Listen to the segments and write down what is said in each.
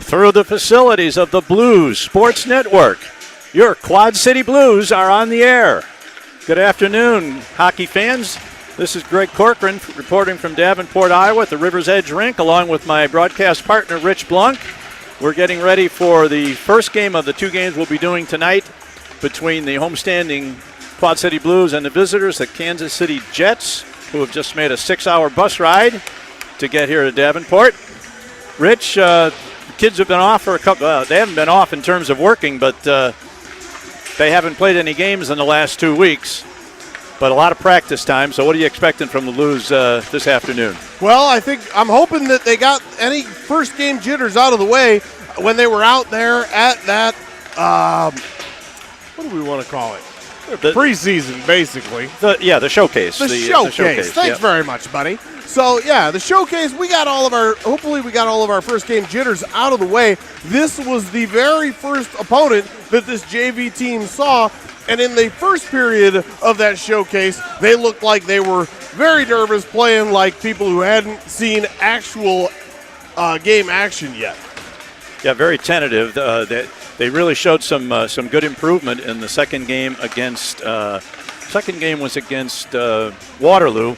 through the facilities of the Blues Sports Network. Your Quad City Blues are on the air. Good afternoon, hockey fans. This is Greg Corcoran reporting from Davenport, Iowa at the River's Edge Rink, along with my broadcast partner, Rich Blunk. We're getting ready for the first game of the two games we'll be doing tonight between the homestanding Quad City Blues and the visitors, the Kansas City Jets, who have just made a 6-hour bus ride to get here to Davenport. Rich, the kids have been off for a couple. They haven't been off in terms of working, but they haven't played any games in the last 2 weeks. But a lot of practice time. So what are you expecting from the Blues this afternoon? Well, I'm hoping that they got any first game jitters out of the way when they were out there at that, what do we want to call it? Preseason, basically. The showcase. The showcase. Thanks very much, buddy. So, the showcase, hopefully we got all of our first game jitters out of the way. This was the very first opponent that this JV team saw, and in the first period of that showcase, they looked like they were very nervous, playing like people who hadn't seen actual game action yet. Yeah, very tentative. They really showed some good improvement in the second game against. Second game was against Waterloo.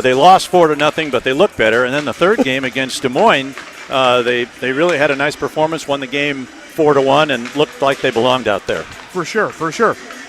They lost 4-0, but they looked better. And then the third game against Des Moines, they really had a nice performance. Won the game 4-1 and looked like they belonged out there. For sure.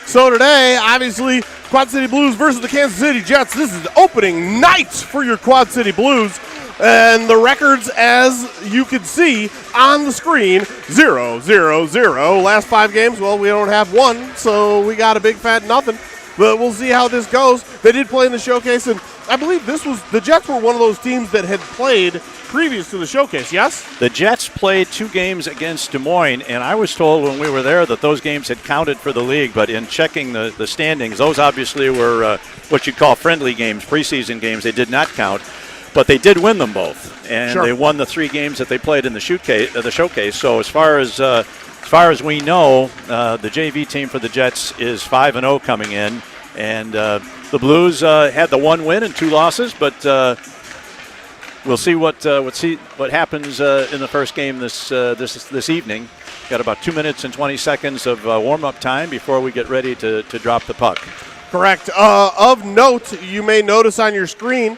So today, obviously, Quad City Blues versus the Kansas City Jets. This is the opening night for your Quad City Blues. And the records, as you can see on the screen, 0-0-0. Last 5 games, well, we don't have one, so we got a big fat nothing. But we'll see how this goes. They did play in the showcase, and I believe the Jets were one of those teams that had played previous to the showcase, yes? The Jets played 2 games against Des Moines, and I was told when we were there that those games had counted for the league, but in checking the standings, those obviously were what you'd call friendly games, preseason games. They did not count. But they did win them both, and They won the 3 games that they played in the showcase. So as far as we know, the JV team for the Jets is 5-0 coming in, and the Blues had the 1 win and 2 losses. But we'll see what happens in the first game this evening. Got about 2 minutes and 20 seconds of warm-up time before we get ready to drop the puck. Correct. Of note, you may notice on your screen,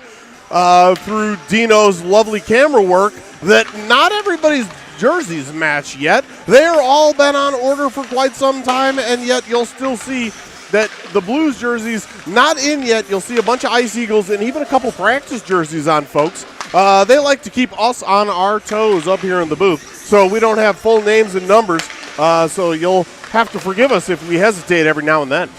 through Dino's lovely camera work, that not everybody's jerseys match yet. They're all been on order for quite some time, and yet you'll still see that the Blues jerseys not in yet. You'll see a bunch of Ice Eagles and even a couple practice jerseys on, folks. They like to keep us on our toes up here in the booth, so we don't have full names and numbers, so you'll have to forgive us if we hesitate every now and then.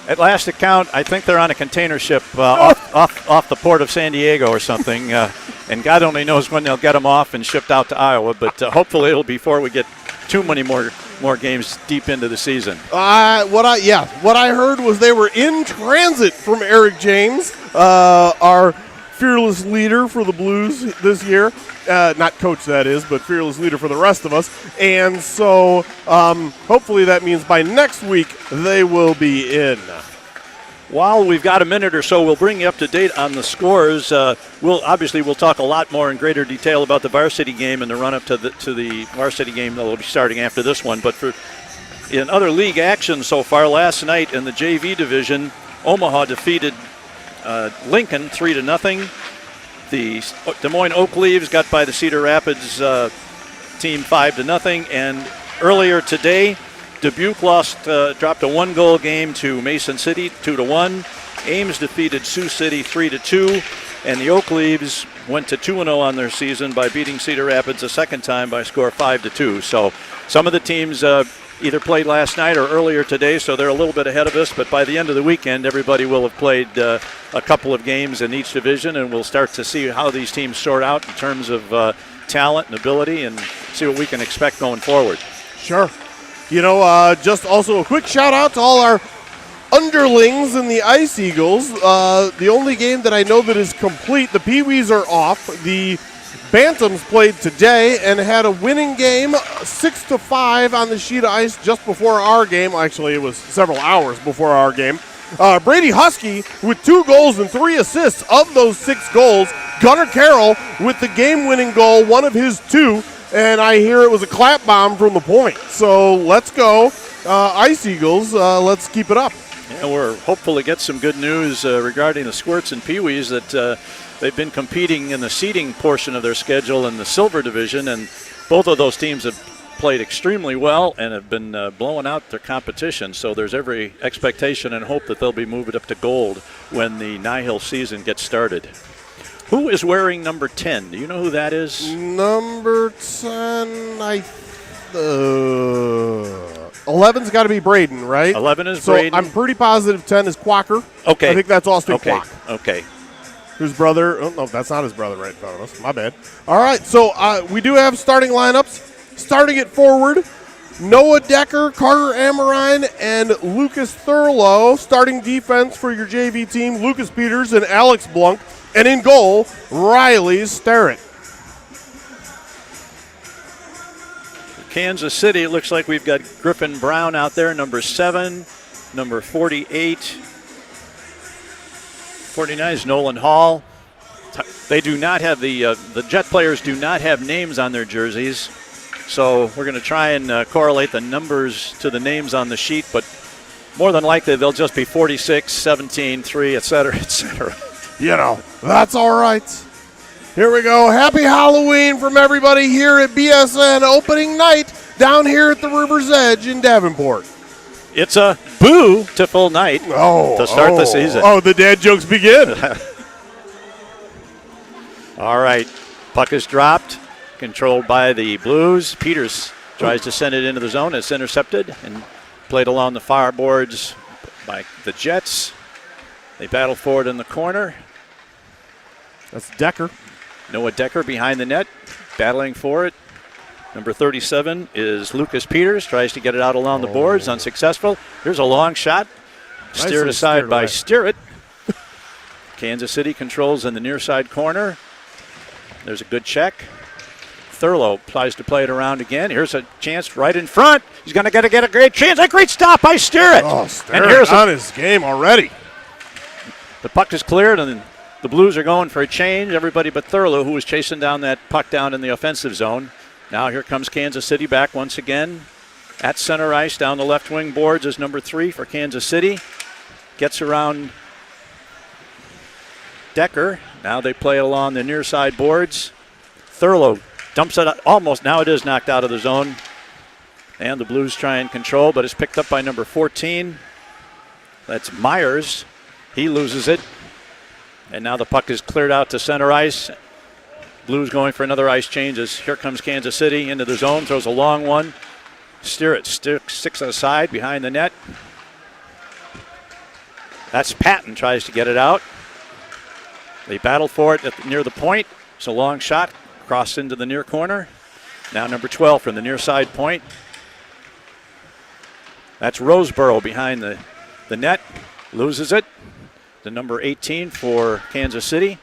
At last account, I think they're on a container ship off the port of San Diego or something, and God only knows when they'll get them off and shipped out to Iowa. But hopefully it'll be before we get too many more games deep into the season. What I heard was they were in transit from Eric James, our fearless leader for the Blues this year. Not coach, that is, but fearless leader for the rest of us. And so hopefully that means by next week they will be in. While we've got a minute or so, we'll bring you up to date on the scores. We'll talk a lot more in greater detail about the varsity game and the run-up to the varsity game that will be starting after this one. But in other league action so far, last night in the JV division, Omaha defeated Lincoln 3-0. The Des Moines Oak Leaves got by the Cedar Rapids team 5-0. And earlier today, Dubuque dropped a 1-goal game to Mason City 2-1. Ames defeated Sioux City 3-2. And the Oak Leaves went to 2-0 on their season by beating Cedar Rapids a second time by a score of 5-2. So some of the teams either played last night or earlier today, so they're a little bit ahead of us. But by the end of the weekend, everybody will have played a couple of games in each division, and we'll start to see how these teams sort out in terms of talent and ability and see what we can expect going forward. Sure. Just also a quick shout-out to all our underlings in the Ice Eagles. The only game that I know that is complete, the Pee-wees are off. The Bantams played today and had a winning game, 6-5 on the sheet of ice just before our game. Actually, it was several hours before our game. Brady Husky with 2 goals and 3 assists of those 6 goals. Gunnar Carroll with the game-winning goal, one of his 2. and I hear it was a clap bomb from the point. So let's go, Ice Eagles. Let's keep it up. Yeah, we're hopeful to get some good news regarding the Squirts and Pee-wees that they've been competing in the seeding portion of their schedule in the Silver Division, and both of those teams have played extremely well and have been blowing out their competition. So there's every expectation and hope that they'll be moving up to gold when the Nihil season gets started. Who is wearing number 10? Do you know who that is? Number 10, 11's got to be Braden, right? 11 is so Braden. I'm pretty positive 10 is Quacker. Okay. I think that's Austin Okay. Quack. Okay. Whose brother? Oh, no, that's not his brother right in front of us. My bad. All right, so we do have starting lineups. Starting at forward, Noah Decker, Carter Amarine, and Lucas Thurlow. Starting defense for your JV team, Lucas Peters and Alex Blunk. And in goal, Riley Starrett. Kansas City, it looks like we've got Griffin Brown out there, number 7, number 48. 49 is Nolan Hall. They do not have the Jet players do not have names on their jerseys, so we're going to try and correlate the numbers to the names on the sheet, but more than likely they'll just be 46, 17, 3, et cetera, et cetera. You know, that's all right. Here we go. Happy Halloween from everybody here at BSN opening night down here at the River's Edge in Davenport. It's a boo-tiful night to start the season. Oh, the dad jokes begin. All right, puck is dropped, controlled by the Blues. Peters tries to send it into the zone. It's intercepted and played along the far boards by the Jets. They battle forward in the corner. That's Decker. Noah Decker behind the net, battling for it. Number 37 is Lucas Peters, tries to get it out along the boards, unsuccessful. Here's a long shot, steered aside by Steeritt. Kansas City controls in the near side corner. There's a good check. Thurlow tries to play it around again. Here's a chance right in front. He's going to get a great chance. A great stop by Steeritt. Oh, Steeritt on his game already. The puck is cleared, and the Blues are going for a change. Everybody but Thurlow, who was chasing down that puck down in the offensive zone. Now here comes Kansas City back once again. At center ice, down the left wing boards is number 3 for Kansas City. Gets around Decker. Now they play along the near side boards. Thurlow dumps it almost. Now it is knocked out of the zone. And the Blues try and control, but it's picked up by number 14. That's Myers. He loses it. And now the puck is cleared out to center ice. Blues going for another ice change as here comes Kansas City into the zone, throws a long one. Steeritt sticks it aside behind the net. That's Patton, tries to get it out. They battle for it near the point. It's a long shot, crossed into the near corner. Now number 12 from the near side point. That's Roseboro behind the net, loses it. The number 18 for Kansas City.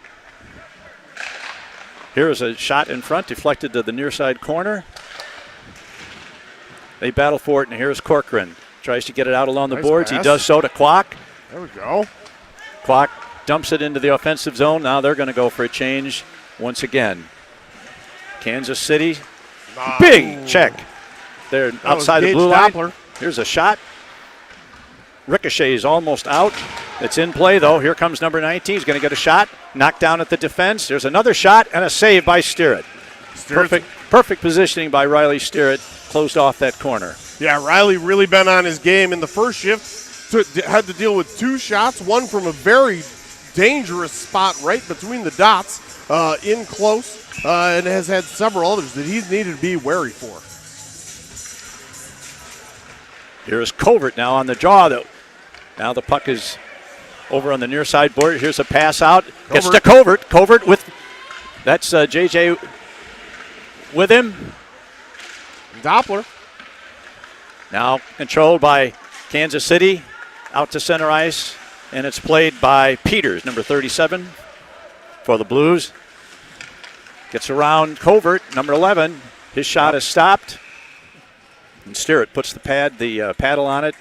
Here's a shot in front, deflected to the near side corner. They battle for it, and here's Corcoran. Tries to get it out along the boards. Pass. He does so to Kwok. There we go. Kwok dumps it into the offensive zone. Now they're going to go for a change once again. Kansas City, big check. They're outside the blue line. Here's a shot. Ricochet is almost out. It's in play, though. Here comes number 19. He's going to get a shot. Knocked down at the defense. There's another shot and a save by Steeritt. Perfect positioning by Riley Steeritt. Closed off that corner. Yeah, Riley really been on his game in the first shift. Had to deal with 2 shots, one from a very dangerous spot right between the dots, in close, and has had several others that he's needed to be wary for. Here's Covert now on the draw, though. Now the puck is over on the near side board. Here's a pass out. Gets to Covert. Covert with, that's JJ with him. Doppler. Now controlled by Kansas City. Out to center ice. And it's played by Peters, number 37 for the Blues. Gets around Covert, number 11. His shot is stopped. And Steeritt puts the paddle on it.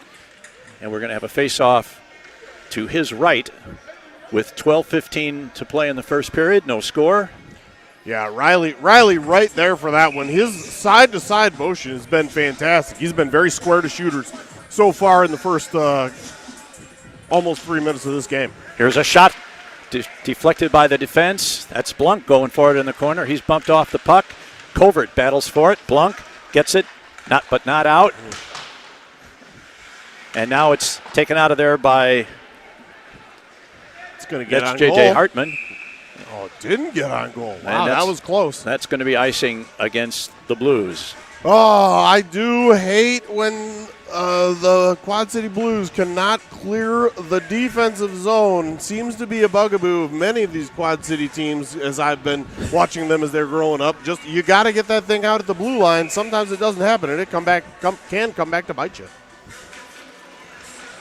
And we're going to have a face-off to his right with 12:15 to play in the first period. No score. Yeah, Riley right there for that one. His side-to-side motion has been fantastic. He's been very square to shooters so far in the first almost 3 minutes of this game. Here's a shot deflected by the defense. That's Blunk going for it in the corner. He's bumped off the puck. Covert battles for it. Blunk gets it, not out. And now it's taken out of there by going to get on J.J. goal. Hartman. Oh, it didn't get on goal. Wow, And that was close. That's going to be icing against the Blues. Oh, I do hate when the Quad City Blues cannot clear the defensive zone. Seems to be a bugaboo of many of these Quad City teams as I've been watching them as they're growing up. Just you got to get that thing out at the blue line. Sometimes it doesn't happen, and it can come back to bite you.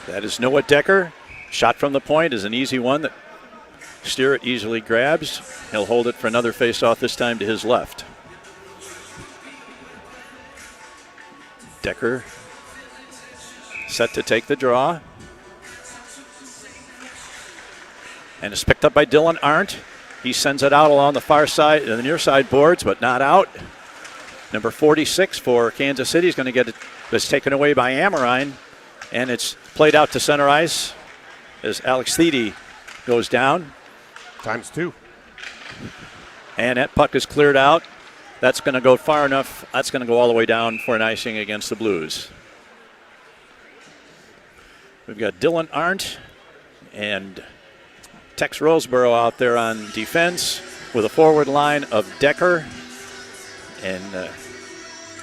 That is Noah Decker. Shot from the point is an easy one that Steerett easily grabs. He'll hold it for another face-off, this time to his left. Decker set to take the draw. And it's picked up by Dylan Arndt. He sends it out along the far side, the near side boards, but not out. Number 46 for Kansas City is going to get it. It's taken away by Amorine, and it's played out to center ice as Alex Thede goes down. ×2. And that puck is cleared out. That's going to go far enough. That's going to go all the way down for an icing against the Blues. We've got Dylan Arndt and Tex Roseborough out there on defense with a forward line of Decker and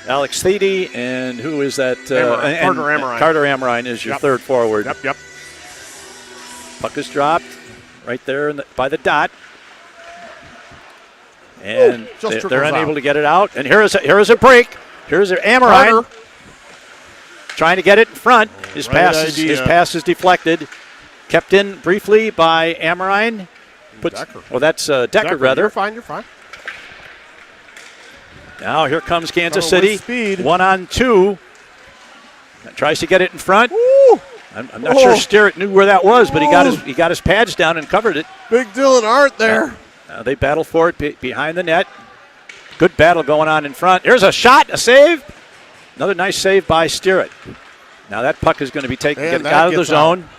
Alex Thede, and who is that? Carter Amorine. Carter Amorine is your third forward. Yep. Puck is dropped right there by the dot. And they're unable to get it out. And here is a break. Here's Amorine trying to get it in front. His pass is deflected. Kept in briefly by Amorine. Decker. Well, that's Decker, rather. You're fine. Now here comes Kansas City. Speed. 1-on-2. Tries to get it in front. Woo! I'm not sure Steerett knew where that was, but he got his pads down and covered it. Big Dylan Arndt there. They battle for it behind the net. Good battle going on in front. Here's a shot, a save. Another nice save by Steerett. Now that puck is going to be taken out of the zone.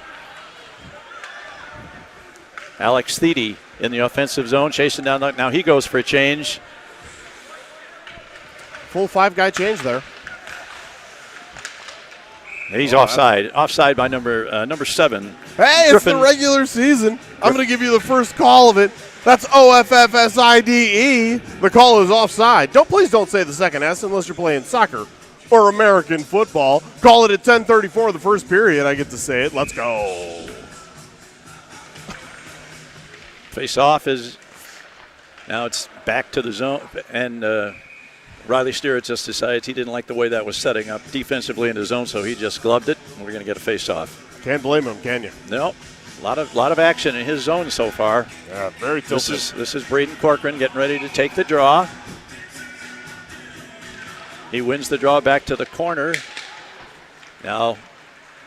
Alex Thede in the offensive zone, chasing down. Now he goes for a change. Full 5-guy change there. And he's offside. Offside by number 7. Hey, it's the regular season. I'm going to give you the first call of it. That's OFFSIDE. The call is offside. Please don't say the second S unless you're playing soccer or American football. Call it at 10:34 the first period. I get to say it. Let's go. Face off is now it's back to the zone, and Riley Steerett just decides he didn't like the way that was setting up defensively in the zone, so he just gloved it, and we're going to get a face-off. Can't blame him, can you? No. A lot of action in his zone so far. Yeah, very tilted. This is Braden Corcoran getting ready to take the draw. He wins the draw back to the corner. Now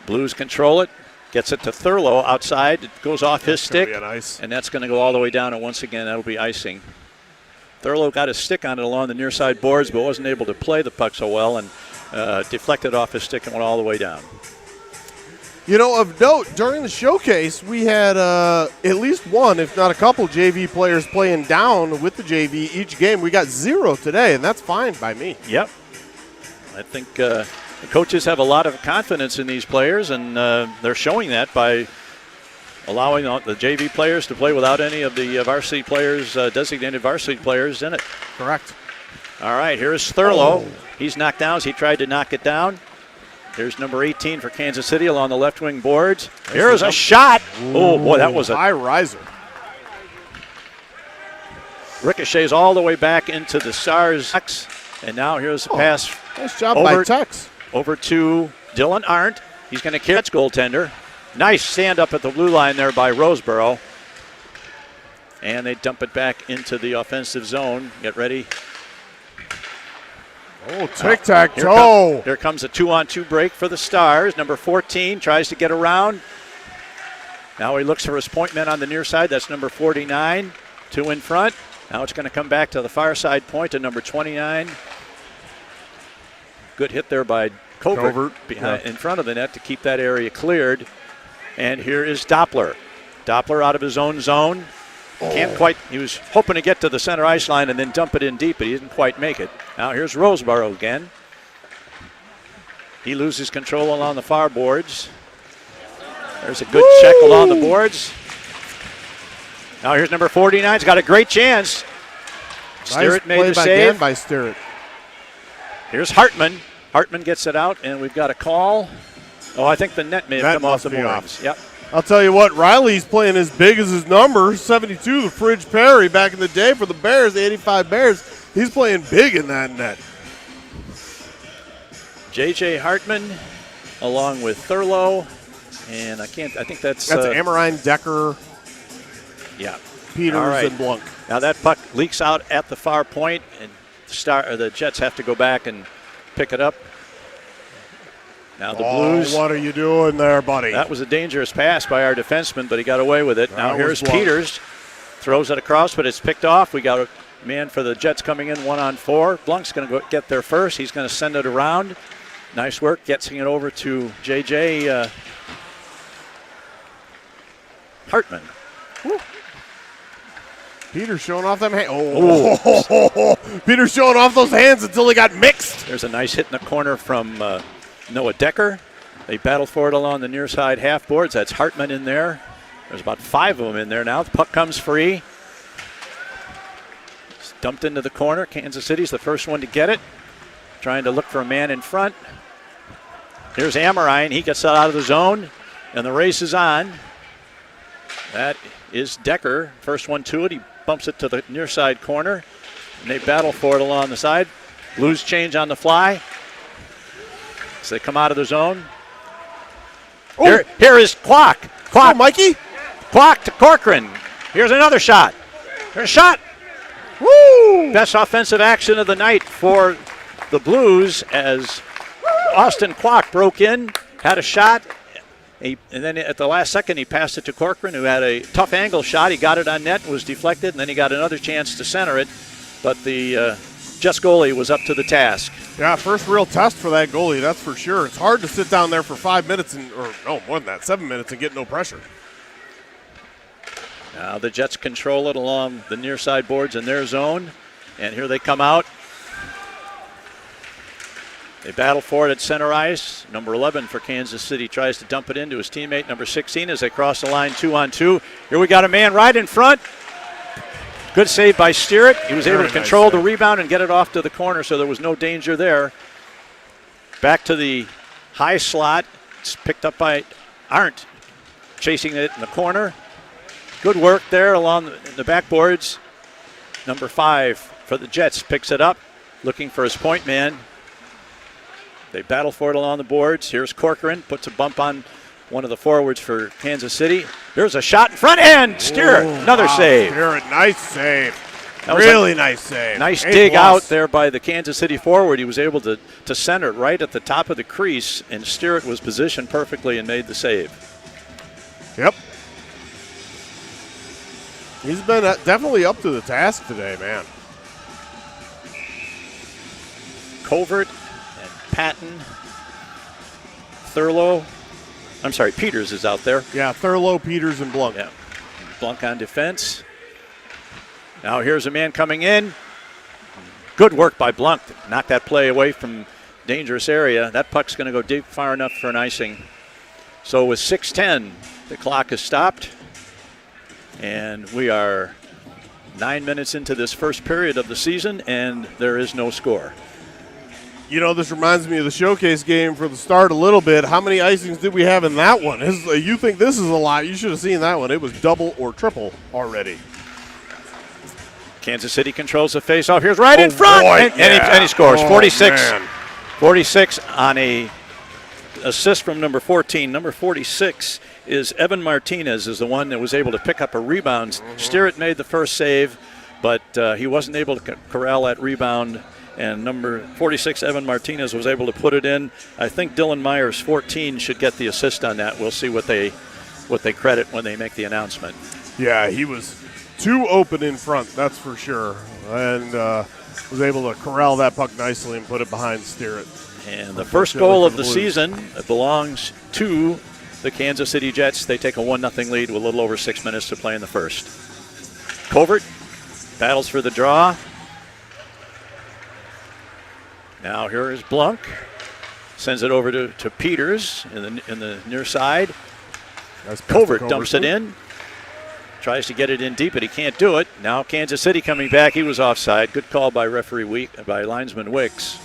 Blues control it. Gets it to Thurlow outside. It goes off his stick, and that's going to go all the way down, and once again that'll be icing. Thurlow got his stick on it along the near side boards, but wasn't able to play the puck so well, and deflected off his stick and went all the way down. You know, of note, during the showcase, we had at least one, if not a couple, JV players playing down with the JV each game. We got 0 today, and that's fine by me. Yep. I think the coaches have a lot of confidence in these players, and they're showing that by allowing the JV players to play without any of the varsity players, designated varsity players in it. Correct. All right, here's Thurlow. He's knocked down as he tried to knock it down. Here's number 18 for Kansas City along the left wing boards. Here's a shot. Oh, boy, that was a high riser. Ricochets all the way back into the Stars. And now here's a pass. Nice job by Tex. Over to Dylan Arndt. He's going to catch goaltender. Nice stand up at the blue line there by Roseborough. And they dump it back into the offensive zone. Get ready. Oh, tic-tac-toe. Here comes a 2-on-2 break for the Stars. Number 14 tries to get around. Now he looks for his point man on the near side. That's number 49. 2 in front. Now it's going to come back to the far side point to number 29. Good hit there by Covert behind, in front of the net to keep that area cleared. And here is Doppler. Doppler out of his own zone. Can't quite, he was hoping to get to the center ice line and then dump it in deep, but he didn't quite make it. Now here's Roseborough again. He loses control along the far boards. There's a good check along the boards. Now here's number 49. He's got a great chance. Sterrett made the save. By Sterrett. Here's Hartman. Hartman gets it out, and we've got a call. Oh, I think the net may have come off the moorings. Yep. I'll tell you what, Riley's playing as big as his number, 72, the Fridge Perry back in the day for the Bears, the 85 Bears. He's playing big in that net. J.J. Hartman along with Thurlow, and I think that's Amorine, Decker, Peters, and Blunk. Now that puck leaks out at the far point, and the Jets have to go back and pick it up. Now the Blues. What are you doing there, buddy? That was a dangerous pass by our defenseman, but he got away with it. Now here's Peters. Throws it across, but it's picked off. We got a man for the Jets coming in 1-on-4. Blunk's going to get there first. He's going to send it around. Nice work getting it over to J.J. Hartman. Woo. Peters showing off them hands. Peters showing off those hands until they got mixed. There's a nice hit in the corner from Noah Decker. They battle for it along the near side half boards. That's Hartman in there. There's about 5 of them in there now. The puck comes free. It's dumped into the corner. Kansas City's the first one to get it. Trying to look for a man in front. Here's Amorine. He gets out of the zone, and the race is on. That is Decker. First one to it. He bumps it to the near side corner, and they battle for it along the side. Blues change on the fly. So they come out of the zone. Here is Kwok. Kwok, Mikey. Kwok to Corcoran. Here's another shot. Here's a shot. Woo! Best offensive action of the night for the Blues as Austin Kwok broke in, had a shot, and then at the last second he passed it to Corcoran, who had a tough angle shot. He got it on net, was deflected, and then he got another chance to center it, but the Jets goalie was up to the task. Yeah, first real test for that goalie, that's for sure. It's hard to sit down there for 5 minutes, more than that, 7 minutes, and get no pressure. Now the Jets control it along the near side boards in their zone, and here they come out. They battle for it at center ice. Number 11 for Kansas City tries to dump it into his teammate, number 16, as they cross the line 2-on-2. Here we got a man right in front. Good save by Sterrett. He was able to control the rebound and get it off to the corner, so there was no danger there. Back to the high slot. It's picked up by Arndt, chasing it in the corner. Good work there along the backboards. Number 5 for the Jets picks it up, looking for his point man. They battle for it along the boards. Here's Corcoran, puts a bump on one of the forwards for Kansas City. There's a shot in front, and Sterrett, another save. Sterrett, nice save. Really nice save. Nice dig out there by the Kansas City forward. He was able to center it right at the top of the crease, and Sterrett was positioned perfectly and made the save. Yep. He's been definitely up to the task today, man. Covert and Patton. Peters is out there. Yeah, Thurlow, Peters, and Blunk. Yeah. Blunk on defense. Now here's a man coming in. Good work by Blunk to knock that play away from dangerous area. That puck's going to go deep far enough for an icing. So with 6:10, the clock is stopped. And we are 9 minutes into this first period of the season, and there is no score. You know, this reminds me of the showcase game for the start a little bit. How many icings did we have in that one? You think this is a lot. You should have seen that one. It was double or triple already. Kansas City controls the faceoff. Here's right in front, boy, and he scores. 46. Man. 46 on a assist from number 14. Number 46 is Evan Martinez, is the one that was able to pick up a rebound. Mm-hmm. Sterrett made the first save, but he wasn't able to corral that rebound. And number 46, Evan Martinez, was able to put it in. I think Dylan Myers, 14, should get the assist on that. We'll see what they credit when they make the announcement. Yeah, he was too open in front, that's for sure. And was able to corral that puck nicely and put it behind Steer It. And the first goal of the season belongs to the Kansas City Jets. They take a 1-0 lead with a little over 6 minutes to play in the first. Covert battles for the draw. Now here is Blunk. Sends it over to Peters in the near side. Covert dumps it in. Tries to get it in deep, but he can't do it. Now Kansas City coming back. He was offside. Good call by by linesman Wicks.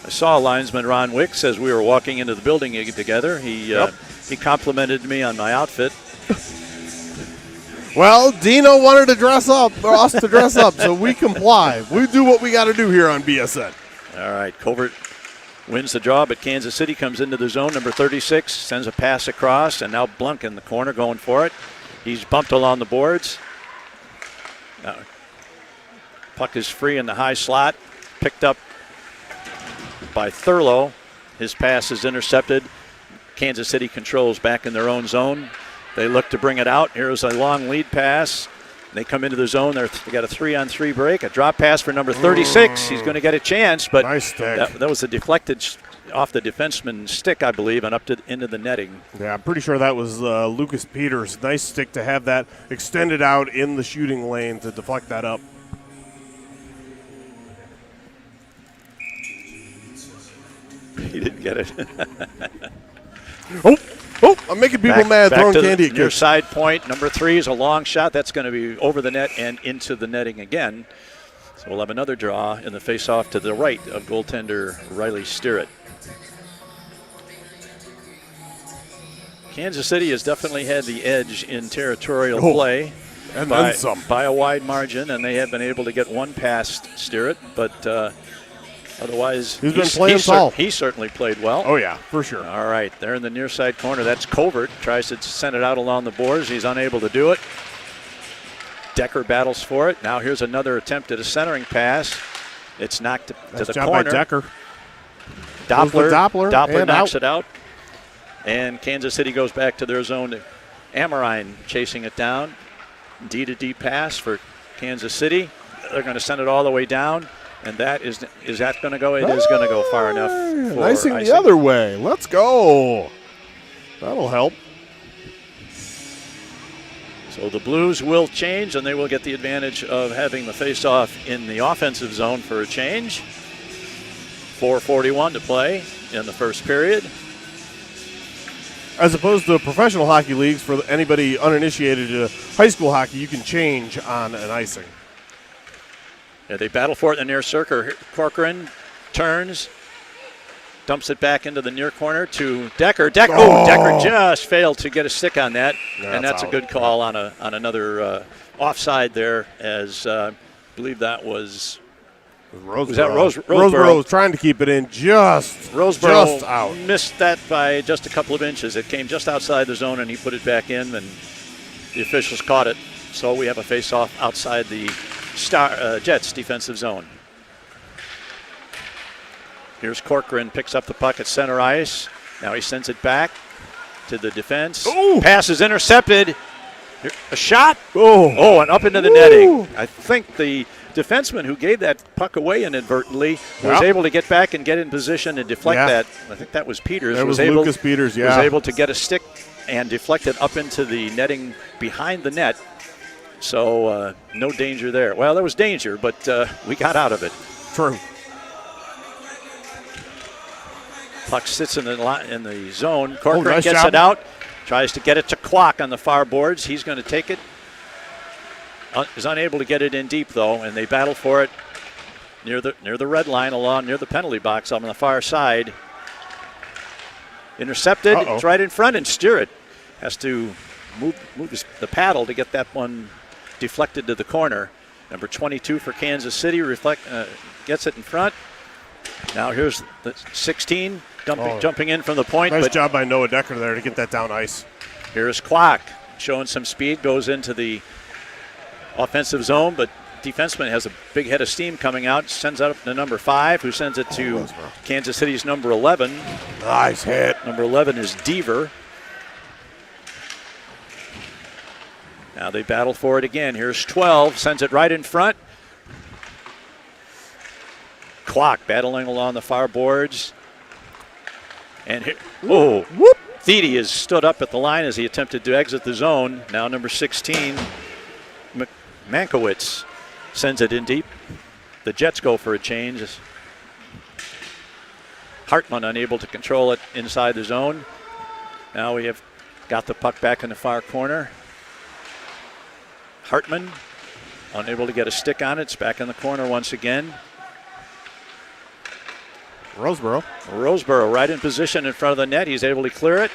I saw linesman Ron Wicks as we were walking into the building together. He complimented me on my outfit. Well, Dino wanted to dress up, or us to dress up, so we comply. We do what we got to do here on BSN. All right, Covert wins the draw, but Kansas City comes into the zone. Number 36 sends a pass across, and now Blunk in the corner going for it. He's bumped along the boards. Now, puck is free in the high slot, picked up by Thurlow. His pass is intercepted. Kansas City controls back in their own zone. They look to bring it out. Here's a long lead pass. They come into the zone. They got a 3-on-3 break. A drop pass for number 36. He's going to get a chance, but nice stick. That was a deflected off the defenseman's stick, I believe, and up into the netting. Yeah, I'm pretty sure that was Lucas Peters. Nice stick to have that extended out in the shooting lane to deflect that up. He didn't get it. Oh, I'm making people mad throwing candy at near kids. side point. Number 3 is a long shot. That's going to be over the net and into the netting again. So we'll have another draw in the face-off to the right of goaltender Riley Steer It. Kansas City has definitely had the edge in territorial play. And then some. By a wide margin, and they have been able to get one past Steer It, but otherwise, he's been playing tall. He certainly played well. Oh, yeah, for sure. All right, there in the near side corner. That's Covert. Tries to send it out along the boards. He's unable to do it. Decker battles for it. Now here's another attempt at a centering pass. It's knocked to the job corner. By Decker. Doppler knocks it out. And Kansas City goes back to their zone. Amorine chasing it down. D-to-D pass for Kansas City. They're going to send it all the way down. And that is that going to go? It is going to go far enough for icing the other way. Let's go. That'll help. So the Blues will change, and they will get the advantage of having the face-off in the offensive zone for a change. 4:41 to play in the first period. As opposed to professional hockey leagues, for anybody uninitiated to high school hockey, you can change on an icing. Yeah, they battle for it in the near circle. Corcoran turns, dumps it back into the near corner to Decker. Decker just failed to get a stick on that, and that's a good call on another offside there. As I believe that was Roseboro was trying to keep it in, just out. Missed that by just a couple of inches. It came just outside the zone, and he put it back in, and the officials caught it. So we have a face-off outside the Jets defensive zone. Here's Corcoran, picks up the puck at center ice. Now he sends it back to the defense. Ooh. Pass is intercepted. A shot. Oh, And up into the netting. I think the defenseman who gave that puck away inadvertently was able to get back and get in position and deflect that. I think that was Peters. That was Lucas Peters, was able to get a stick and deflect it up into the netting behind the net. So no danger there. Well, there was danger, but we got out of it. True. Puck sits in the zone. Corcoran gets it out, tries to get it to Kwok on the far boards. He's going to take it. Is unable to get it in deep though, and they battle for it near the red line, near the penalty box on the far side. Intercepted. It's right in front, and Steer It has to move the paddle to get that one deflected to the corner. Number 22 for Kansas City gets it in front. Now here's the 16 jumping in from the point. Nice job by Noah Decker there to get that down ice. Here's Kwok showing some speed, goes into the offensive zone, but defenseman has a big head of steam coming out, sends it up to number 5, who sends it to Kansas City's number 11. Nice hit. Number 11 is Deaver. Now they battle for it again. Here's 12, sends it right in front. Clock battling along the far boards. And here, oh, whoop. Thede has stood up at the line as he attempted to exit the zone. Now number 16, Mankiewicz sends it in deep. The Jets go for a change. Hartman unable to control it inside the zone. Now we have got the puck back in the far corner. Hartman unable to get a stick on it. It's back in the corner once again. Roseboro right in position in front of the net. He's able to clear it.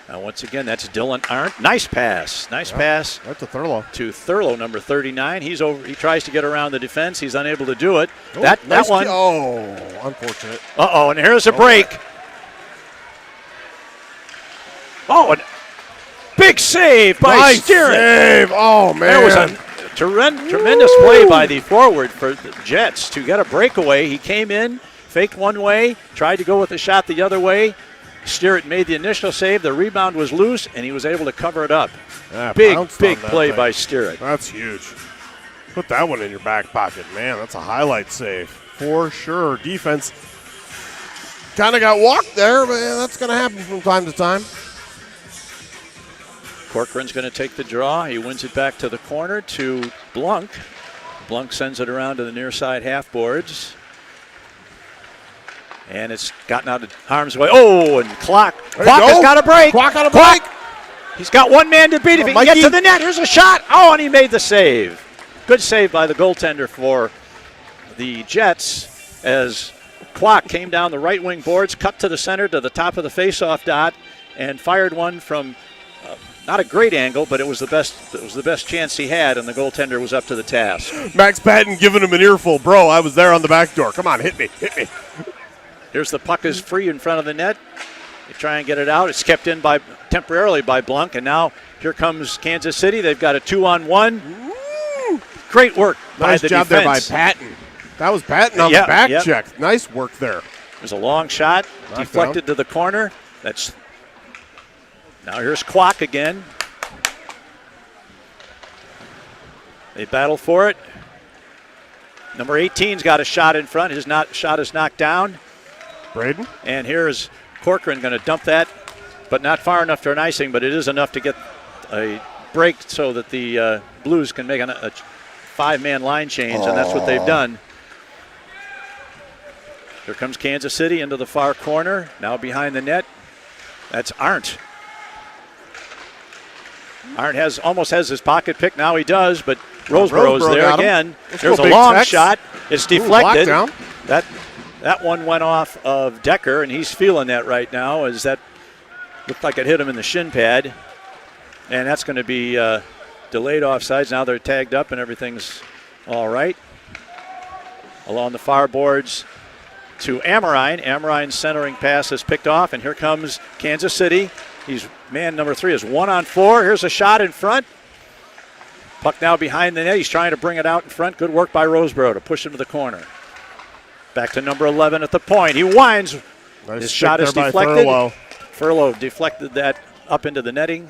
Now once again, that's Dylan Arndt. Nice pass. Nice pass. That's a Thurlow. To Thurlow, number 39. He's over. He tries to get around the defense. He's unable to do it. Oh, that nice one. Oh, unfortunate. Uh-oh, and here's a break. Oh, and big save by Nice Steering. save. Oh, man. There was a tremendous play by the forward for the Jets to get a breakaway. He came in, faked one way, tried to go with the shot the other way. Steeritt made the initial save. The rebound was loose, and he was able to cover it up. Yeah, big play by Steeritt. That's huge. Put that one in your back pocket, man. That's a highlight save for sure. Defense kind of got walked there, but that's going to happen from time to time. Corcoran's going to take the draw. He wins it back to the corner to Blunk. Blunk sends it around to the near side half boards. And it's gotten out of harm's way. Oh, and Clock has got a break. Clock on a break. He's got one man to beat. If he can get to the net, here's a shot. Oh, and he made the save. Good save by the goaltender for the Jets as Clock came down the right wing boards, cut to the center to the top of the faceoff dot, and fired one from not a great angle, but it was the best. It was the best chance he had, and the goaltender was up to the task. Max Patton giving him an earful. Bro, I was there on the back door. Come on, hit me. Here's the puck is free in front of the net. They try and get it out. It's kept in temporarily by Blunk, and now here comes Kansas City. They've got a 2-on-1. Great work by the job defense. there by Patton. That was Patton on the back check. Nice work there. There's a long shot, deflected to the corner. Now here's Clock again. They battle for it. Number 18's got a shot in front. His shot is knocked down. Braden. And here's Corcoran going to dump that, but not far enough for an icing, but it is enough to get a break so that the Blues can make a five-man line change, and that's what they've done. Here comes Kansas City into the far corner. Now behind the net. That's Arndt. Arndt almost has his pocket pick. Now he does, but Roseboro's there again. There's a long shot. It's deflected. That one went off of Decker, and he's feeling that right now as that looked like it hit him in the shin pad. And that's going to be delayed offsides. Now they're tagged up and everything's all right. Along the far boards to Amorine. Amorine's centering pass is picked off, and here comes Kansas City. Man number 3 is 1-on-4. Here's a shot in front. Puck now behind the net. He's trying to bring it out in front. Good work by Roseboro to push him to the corner. Back to number 11 at the point. He winds. Nice. His shot is deflected. Furlow deflected that up into the netting.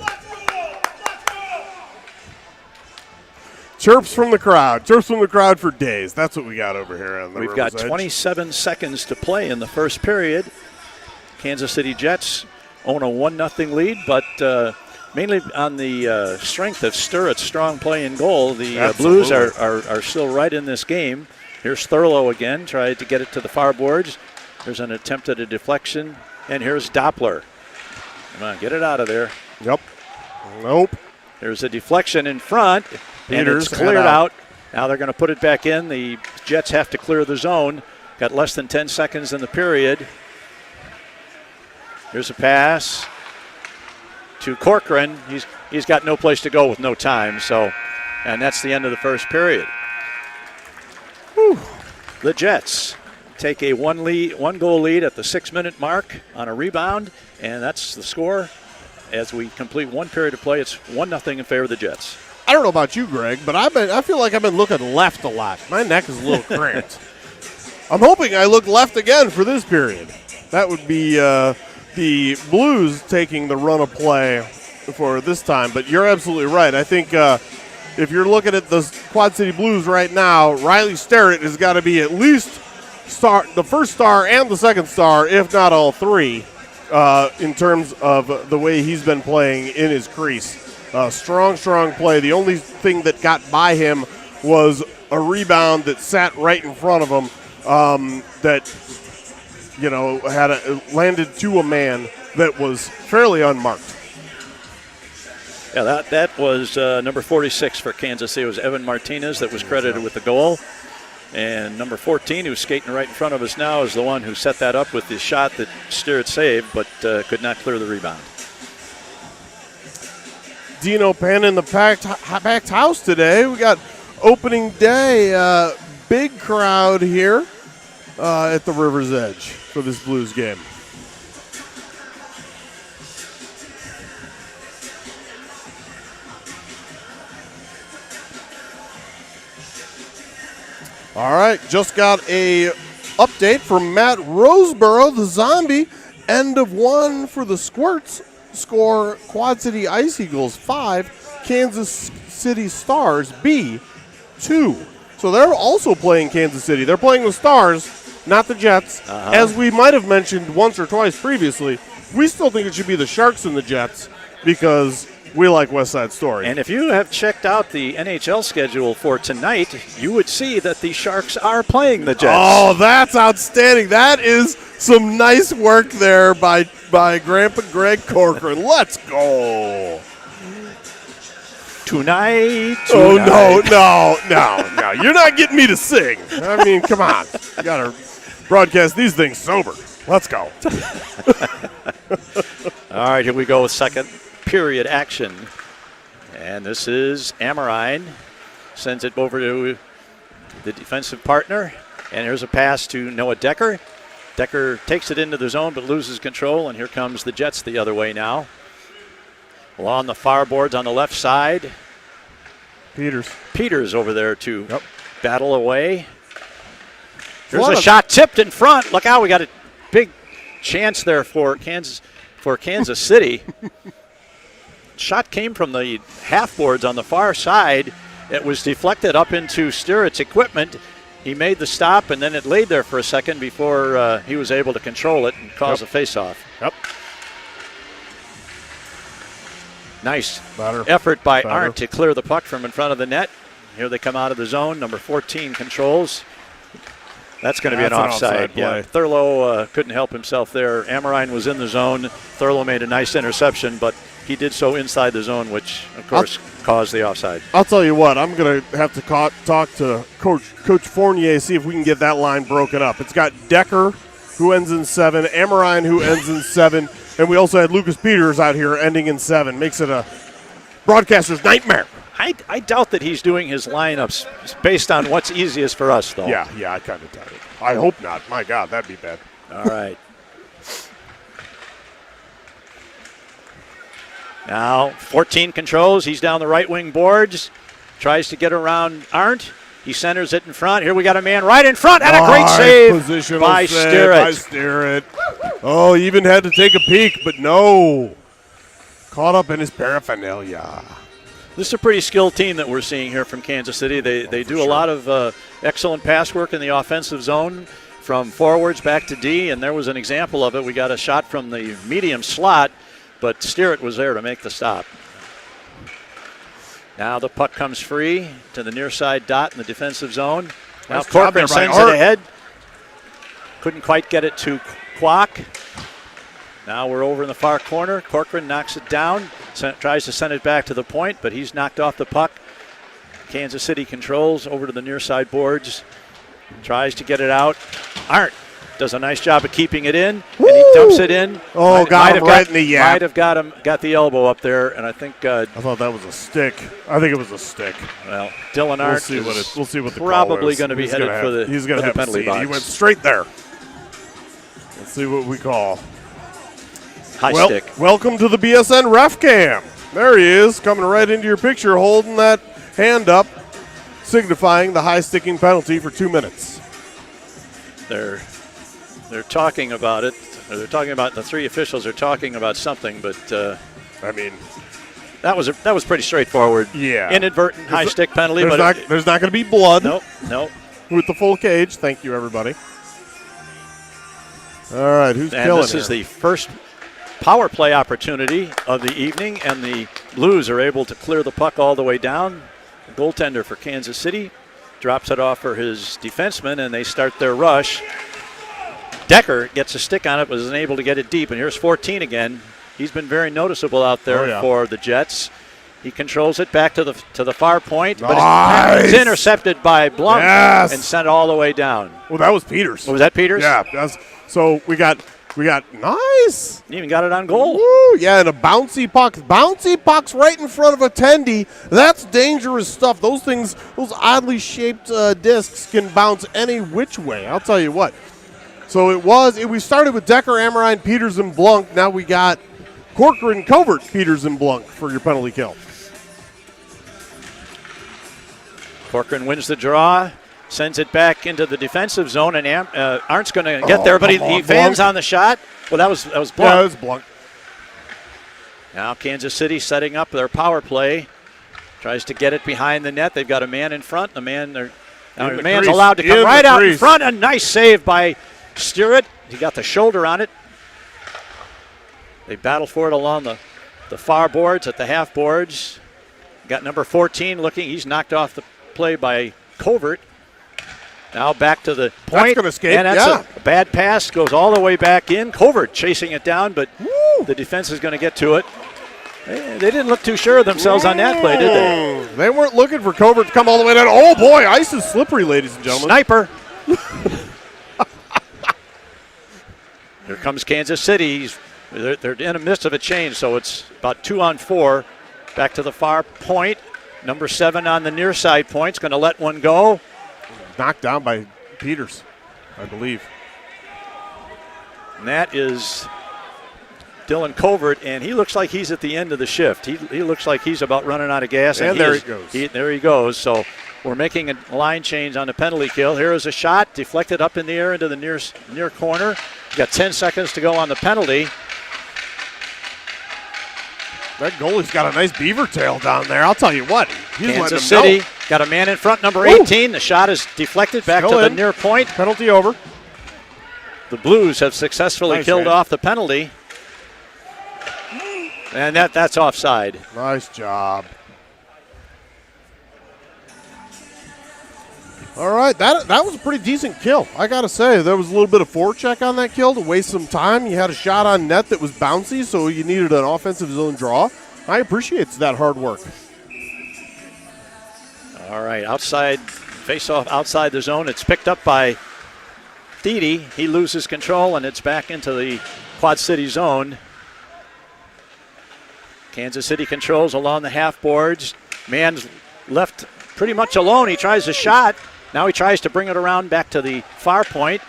Chirps from the crowd. Chirps from the crowd for days. That's what we got over here on the We've got 27 seconds to play in the first period. Kansas City Jets own a 1-0 lead, but mainly on the strength of Sturrett's strong play in goal. The Blues are still right in this game. Here's Thurlow again, tried to get it to the far boards. There's an attempt at a deflection, and here's Doppler. Come on, get it out of there. Yep. Nope. There's a deflection in front, and it's cleared out. Now they're going to put it back in. The Jets have to clear the zone. Got less than 10 seconds in the period. Here's a pass to Corcoran. He's got no place to go with no time, and that's the end of the first period. Whew. The Jets take a one-goal lead at the 6-minute mark on a rebound, and that's the score. As we complete one period of play, it's 1-0 in favor of the Jets. I don't know about you, Greg, but I feel like I've been looking left a lot. My neck is a little cramped. I'm hoping I look left again for this period. That would be the Blues taking the run of play for this time, but you're absolutely right. I think if you're looking at the Quad City Blues right now, Riley Sterrett has got to be at least the first star and the second star, if not all three, in terms of the way he's been playing in his crease. Strong play. The only thing that got by him was a rebound that sat right in front of him that landed to a man that was fairly unmarked. Yeah, that was number 46 for Kansas City. It was Evan Martinez that was credited with the goal. And number 14, who's skating right in front of us now, is the one who set that up with the shot that Sterrett saved, but could not clear the rebound. Dino Penn in the packed house today. We got opening day, big crowd here at the River's Edge for this Blues game. All right, just got a update from Matt Roseborough, the Zombie. End of one for the Squirts. Score Quad City Ice Eagles 5, Kansas City Stars B 2. So they're also playing Kansas City. They're playing the Stars, not the Jets. As we might have mentioned once or twice previously, we still think it should be the Sharks and the Jets because we like West Side Story. And if you have checked out the NHL schedule for tonight, you would see that the Sharks are playing the Jets. Oh, that's outstanding. That is some nice work there by Grandpa Greg Corcoran. Let's go. Tonight. Oh, no. You're not getting me to sing. I mean, come on. You got to broadcast these things sober. Let's go. All right, here we go with second period action. And this is Amorine. Sends it over to the defensive partner. And here's a pass to Noah Decker. Decker takes it into the zone but loses control, and here comes the Jets the other way now. Along the far boards on the left side. Peters over there to battle away. There's a shot tipped in front. Look out, we got a big chance there for Kansas City. Shot came from the half boards on the far side. It was deflected up into Sterrett's equipment. He made the stop, and then it laid there for a second before he was able to control it and cause a face-off. Nice effort by Arndt to clear the puck from in front of the net. Here they come out of the zone. Number 14 controls. That's going to be an offside. Yeah, Thurlow couldn't help himself there. Amorine was in the zone. Thurlow made a nice interception, but he did so inside the zone, which, of course, caused the offside. I'll tell you what, I'm going to have to talk to Coach Fournier, see if we can get that line broken up. It's got Decker, who ends in 7, Amorine, who ends in 7, and we also had Lucas Peters out here ending in 7. Makes it a broadcaster's nightmare. I doubt that he's doing his lineups based on what's easiest for us, though. Yeah, I kind of doubt it. I hope not. My God, that'd be bad. All right. Now, 14 controls. He's down the right wing boards. Tries to get around Arndt. He centers it in front. Here we got a man right in front, and a great save by Sterrett. Oh, he even had to take a peek, but no. Caught up in his paraphernalia. This is a pretty skilled team that we're seeing here from Kansas City. They do a lot of excellent pass work in the offensive zone from forwards back to D, and there was an example of it. We got a shot from the medium slot, but Sterrett was there to make the stop. Now the puck comes free to the near side dot in the defensive zone. Now Corcoran sends it ahead. Couldn't quite get it to Kwok. Now we're over in the far corner. Corcoran knocks it down, tries to send it back to the point, but he's knocked off the puck. Kansas City controls over to the near side boards. Tries to get it out. Arndt does a nice job of keeping it in, and he dumps it in. Oh, got him right in the yap. Might have got the elbow up there, and I think I thought that was a stick. I think it was a stick. Well, Dylan Arndt we'll see what the probably going to be headed for the penalty box. He went straight there. Let's see what we call. High stick. Welcome to the BSN ref cam. There he is, coming right into your picture, holding that hand up, signifying the high sticking penalty for 2 minutes. They're talking about it. They're talking about, the three officials are talking about something, but I mean, that was pretty straightforward. Yeah. Inadvertent high stick penalty, there's but not going to be blood. Nope. With the full cage. Thank you, everybody. All right, who's killing this is the first power play opportunity of the evening, and the Blues are able to clear the puck all the way down. The goaltender for Kansas City drops it off for his defenseman, and they start their rush. Decker gets a stick on it, but isn't able to get it deep, and here's 14 again. He's been very noticeable out there for the Jets. He controls it back to the far point, but it's intercepted by Blunk and sent all the way down. Well, that was Peters. Oh, was that Peters? Yeah. So we got nice. You even got it on goal. Woo, yeah, and a bouncy puck. Bouncy pucks right in front of a tendy. That's dangerous stuff. Those things, those oddly shaped discs can bounce any which way. I'll tell you what. So we started with Decker, Amorine, Peters, and Blunk. Now we got Corcoran, Covert, Peters, and Blunk for your penalty kill. Corcoran wins the draw, sends it back into the defensive zone, and Arndt's going to get there, but he fans on the shot. Well, that was Blunk. Yeah, that was Blunk. Now Kansas City setting up their power play. Tries to get it behind the net. They've got a man in front. The man's allowed to come right out in front. A nice save by Stewart. He got the shoulder on it. They battle for it along the far boards at the half boards. Got number 14 looking. He's knocked off the play by Covert. Now back to the point. That's going to escape. And that's a bad pass. Goes all the way back in. Covert chasing it down, but the defense is going to get to it. They didn't look too sure of themselves on that play, did they? They weren't looking for Covert to come all the way down. Oh, boy, ice is slippery, ladies and gentlemen. Sniper. Here comes Kansas City. They're in the midst of a change, so it's about 2-on-4. Back to the far point. Number 7 on the near side point. Is going to let one go. Knocked down by Peters, I believe. And that is Dylan Covert, and he looks like he's at the end of the shift. He looks like he's about running out of gas. And there he goes. There he goes. So we're making a line change on the penalty kill. Here is a shot deflected up in the air into the near corner. We've got 10 seconds to go on the penalty. That goalie's got a nice beaver tail down there. I'll tell you what. Kansas City got a man in front, number 18. The shot is deflected back to the near point. Penalty over. The Blues have successfully killed off the penalty. And that's offside. Nice job. All right, that was a pretty decent kill. I got to say, there was a little bit of forecheck on that kill to waste some time. You had a shot on net that was bouncy, so you needed an offensive zone draw. I appreciate that hard work. All right, outside, face-off outside the zone. It's picked up by Thede. He loses control, and it's back into the Quad City zone. Kansas City controls along the half boards. Man's left pretty much alone. He tries a shot. Now he tries to bring it around back to the far point.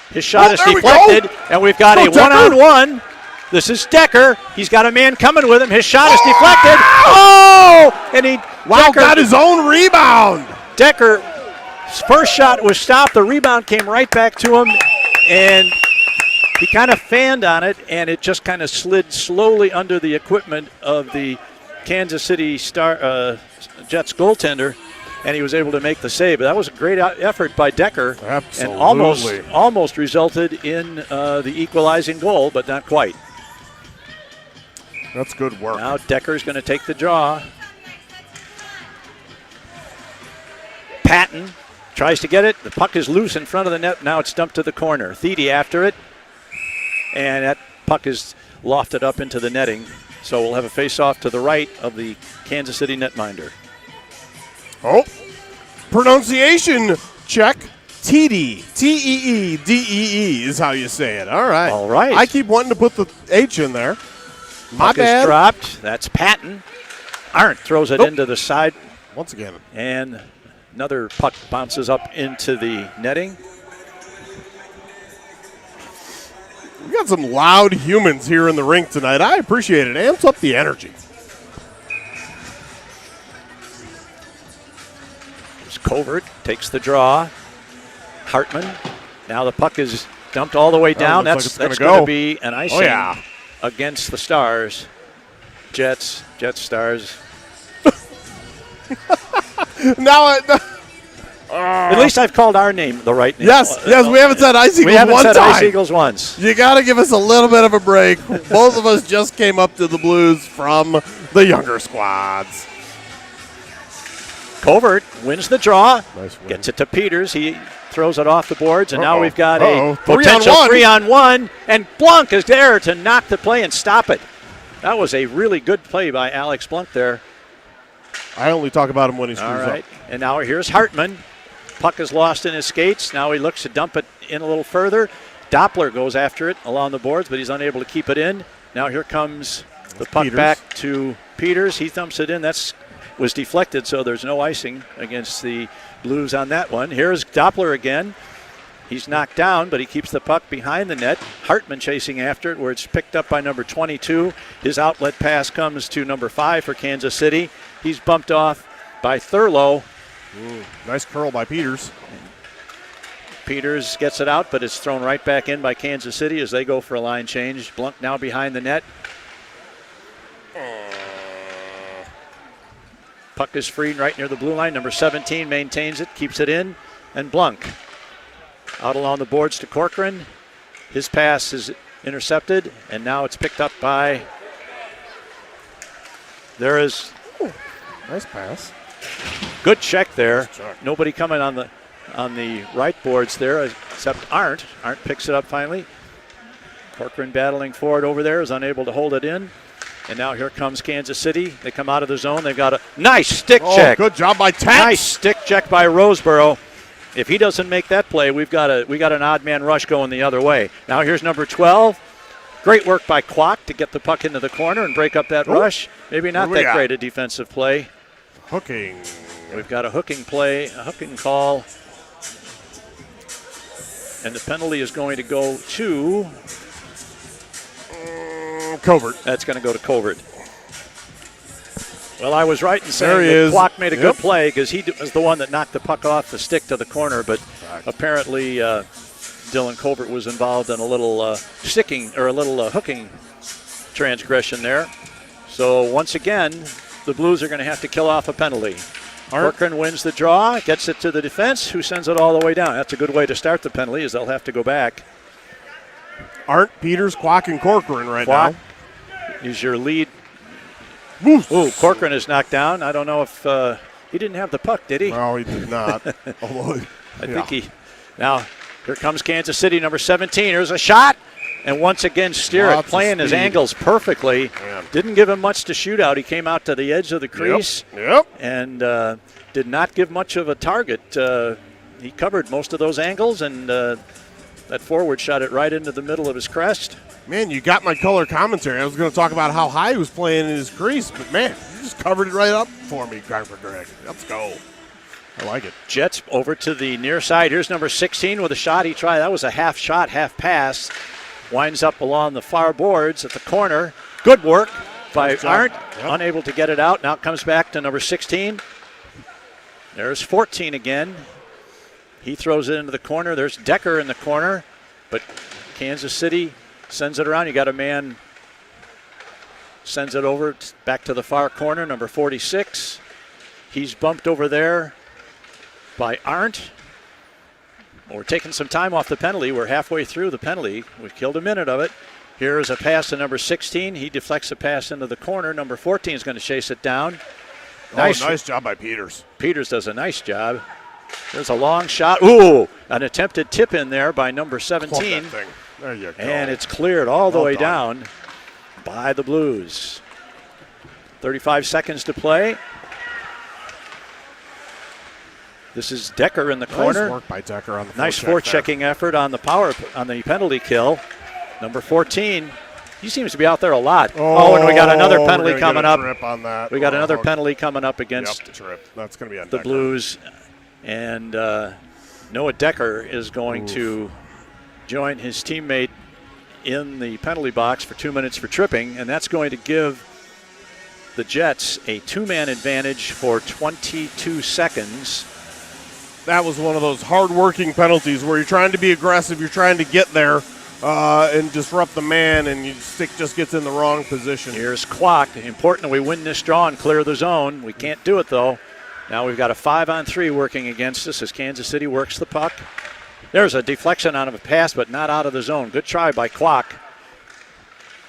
His shot is deflected, and we've got a one-on-one. This is Decker. He's got a man coming with him. His shot is deflected. Oh! And he got his own rebound. Decker's first shot was stopped. The rebound came right back to him, and he kind of fanned on it, and it just kind of slid slowly under the equipment of the Kansas City Jets goaltender, and he was able to make the save. But that was a great effort by Decker. Absolutely. And almost resulted in the equalizing goal, but not quite. That's good work. Now Decker's going to take the draw. Patton tries to get it. The puck is loose in front of the net. Now it's dumped to the corner. Thede after it. And that puck is lofted up into the netting. So we'll have a face-off to the right of the Kansas City netminder. Oh, pronunciation check. Teedee. T-E-E-D-E-E is how you say it. All right. All right. I keep wanting to put the H in there. My puck bad. Is dropped. That's Patton. Arndt throws it into the side. Once again. And another puck bounces up into the netting. We got some loud humans here in the rink tonight. I appreciate it. Amps up the energy. Covert takes the draw. Hartman. Now the puck is Dumped all the way down. Looks like That's it's going go. to be an icing yeah. against the Stars. Jets, Stars. Now, At least I've called our name the right name. yes, we haven't said Ice Eagles We haven't one said time. Ice Eagles once. You got to give us a little bit of a break. Both of us just came up to the Blues from the younger squads. Covert wins the draw. Nice win. Gets it to Peters. He throws it off the boards, and now we've got a 3-on-1. potential 3-on-1, and Blunk is there to knock the play and stop it. That was a really good play by Alex Blunk there. I only talk about him when he screws All right, up. and now here's Hartman. Puck is lost in his skates. Now he looks to dump it in a little further. Doppler goes after it along the boards, but he's unable to keep it in. Now here comes the puck Peters. back to Peters. He thumps it in. Was deflected, so there's no icing against the Blues on that one. Here's Doppler again. He's knocked down, but he keeps the puck behind the net. Hartman chasing after it, where it's picked up by number 22. His outlet pass comes to number 5 for Kansas City. He's bumped off by Thurlow. Nice curl by Peters. Peters gets it out, but it's thrown right back in by Kansas City as they go for a line change. Blunk now behind the net. Puck is freed right near the blue line. Number 17 maintains it, keeps it in, and Blunk out along the boards to Corcoran. His pass is intercepted, and now it's picked up by. There is Nice pass. good check there. Nice check. Nobody coming on the right boards there except Arndt. Arndt picks it up finally. Corcoran battling for it over there, is unable to hold it in. And now here comes Kansas City. They come out of the zone. They've got a nice stick check. Good job by Tex. Nice stick check by Roseboro. If he doesn't make that play, we got an odd man rush going the other way. Now here's number 12. Great work by Kwok to get the puck into the corner and break up that rush. Maybe not that great a defensive play. Hooking. We've got a hooking play, a hooking call. And the penalty is going to go to. Covert. That's going to go to Covert. Well, I was right in saying There he that is. Kwok made a good play because he was the one that knocked the puck off the stick to the corner, but apparently Dylan Covert was involved in a little hooking transgression there. So once again, the Blues are going to have to kill off a penalty. Corcoran wins the draw, gets it to the defense, who sends it all the way down. That's a good way to start the penalty, as they'll have to go back. Arndt, Peters, Kwok, and Corcoran right Kwok now. is your lead. Oof. Ooh, Corcoran is knocked down. I don't know if he didn't have the puck, did he? No, he did not. Although, I think he. Now, here comes Kansas City, number 17. Here's a shot. And once again, Steer playing his angles perfectly. Man. Didn't give him much to shoot out. He came out to the edge of the crease Yep. and did not give much of a target. He covered most of those angles, and that forward shot it right into the middle of his crest. Man, you got my color commentary. I was going to talk about how high he was playing in his crease, but man, you just covered it right up for me, Carver Greg. Let's go. I like it. Jets over to the near side. Here's number 16 with a shot he tried. That was a half shot, half pass. Winds up along the far boards at the corner. Good work by Arndt. Yep. Unable to get it out. Now it comes back to number 16. There's 14 again. He throws it into the corner. There's Decker in the corner. But Kansas City sends it around. You got a man, sends it over back to the far corner, number 46. He's bumped over there by Arndt. We're taking some time off the penalty. We're halfway through the penalty. We've killed a minute of it. Here's a pass to number 16. He deflects a pass into the corner. Number 14 is going to chase it down. Nice job by Peters. Peters does a nice job. There's a long shot. Ooh, an attempted tip in there by number 17. Close that thing. There you go. And it's cleared all the way done. down by the Blues. 35 seconds to play. This is Decker in the corner. Nice work by Decker on the Nice forecheck forechecking effort on the penalty kill. Number 14, he seems to be out there a lot. Oh, and we got another penalty coming up. Trip on that. We got another penalty coming up against trip. That's going to be on the Decker. Blues. And Noah Decker is going to join his teammate in the penalty box for 2 minutes for tripping, and that's going to give the Jets a two-man advantage for 22 seconds. that was one of those hard-working penalties where you're trying to be aggressive, you're trying to get there and disrupt the man, and your stick just gets in the wrong position. Here's Kwok. Important that we win this draw and clear the zone. We can't do it, though. Now we've got a 5-on-3 working against us as Kansas City works the puck. There's a deflection out of a pass, but not out of the zone. Good try by Kwok.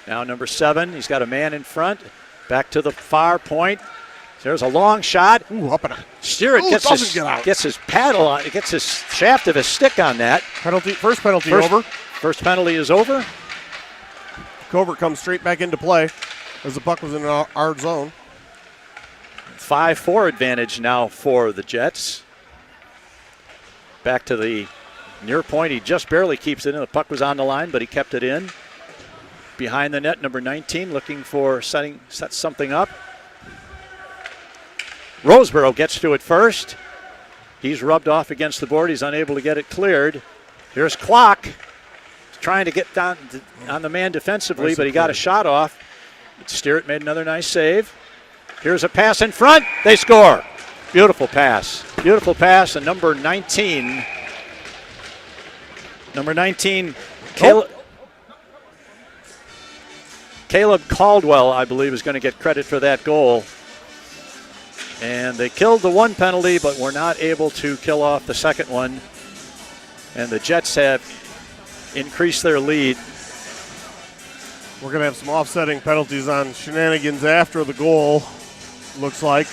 Now number 7, he's got a man in front. Back to the far point. There's a long shot. Ooh, up and out. Stewart gets his paddle on, gets his shaft of his stick on that. Penalty, first penalty over. First penalty is over. Covert comes straight back into play as the puck was in our zone. 5-4 advantage now for the Jets. Back to the near point. He just barely keeps it in. The puck was on the line, but he kept it in. Behind the net, number 19 looking for set something up. Roseboro gets to it first. He's rubbed off against the board. He's unable to get it cleared. Here's Kwok. He's trying to get down on the man defensively, but he got a shot off. Stewart made another nice save. Here's a pass in front. They score. Beautiful pass. Beautiful pass. And number 19. Number 19, Caleb Caldwell, I believe, is going to get credit for that goal. And they killed the one penalty, but were not able to kill off the second one. And the Jets have increased their lead. We're going to have some offsetting penalties on shenanigans after the goal, looks like.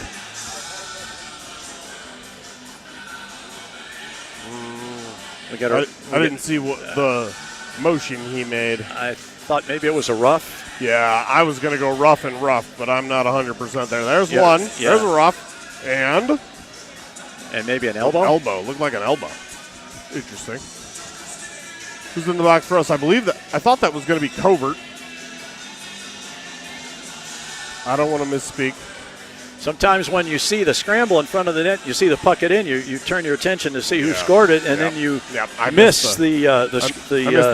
I didn't see what the motion he made. I thought maybe it was a rough. Yeah, I was going to go rough and rough, but I'm not 100% there. There's one. Yeah. There's a rough. And maybe an elbow? Elbow. Looked like an elbow. Interesting. Who's in the box for us? I thought that was going to be Covert. I don't want to misspeak. Sometimes when you see the scramble in front of the net, you see the puck it in, you turn your attention to see who scored it, and then you miss the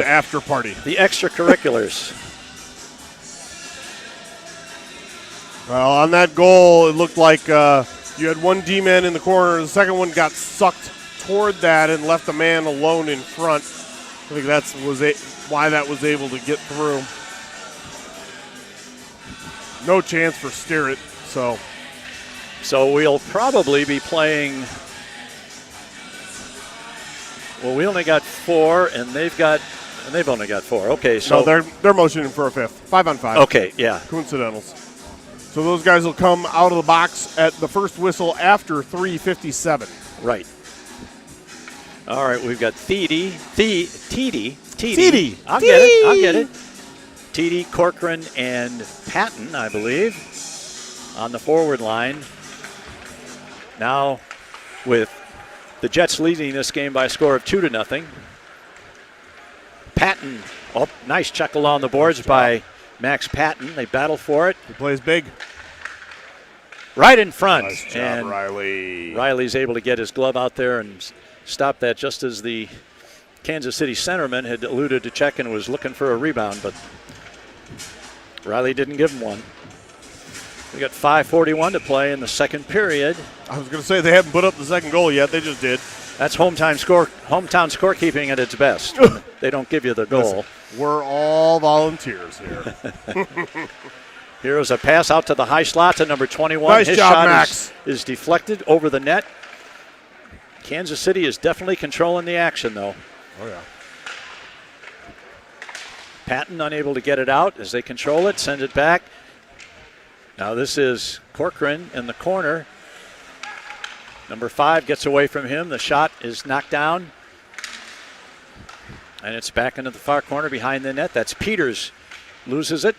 after party. The extracurriculars. Well, on that goal, it looked like you had one D-man in the corner. The second one got sucked toward that and left the man alone in front. I think that's why that was able to get through. No chance for Stewart, So we'll probably be playing. Well, we only got 4, and they've only got 4. Okay, so no, they're motioning for a 5th. 5-on-5. Okay, yeah. Coincidentals. So those guys will come out of the box at the first whistle after 3:57. Right. All right, we've got Teedy. I'll get it. Teedy, Corcoran, and Patton, I believe, on the forward line. Now, with the Jets leading this game by a score of 2-0. Patton, nice check along the boards by Max Patton. They battle for it. He plays big. Right in front. Nice job, and Riley. Riley's able to get his glove out there and stop that just as the Kansas City centerman had alluded to check and was looking for a rebound, but Riley didn't give him one. We got 5:41 to play in the second period. I was going to say they haven't put up the second goal yet. They just did. That's hometown scorekeeping at its best. They don't give you the goal. Listen, we're all volunteers here. Here's a pass out to the high slot to number 21. Nice His job, shot Max. is deflected over the net. Kansas City is definitely controlling the action, though. Oh, yeah. Patton unable to get it out as they control it, send it back. Now this is Corcoran in the corner. Number 5 gets away from him. The shot is knocked down. And it's back into the far corner behind the net. That's Peters. Loses it.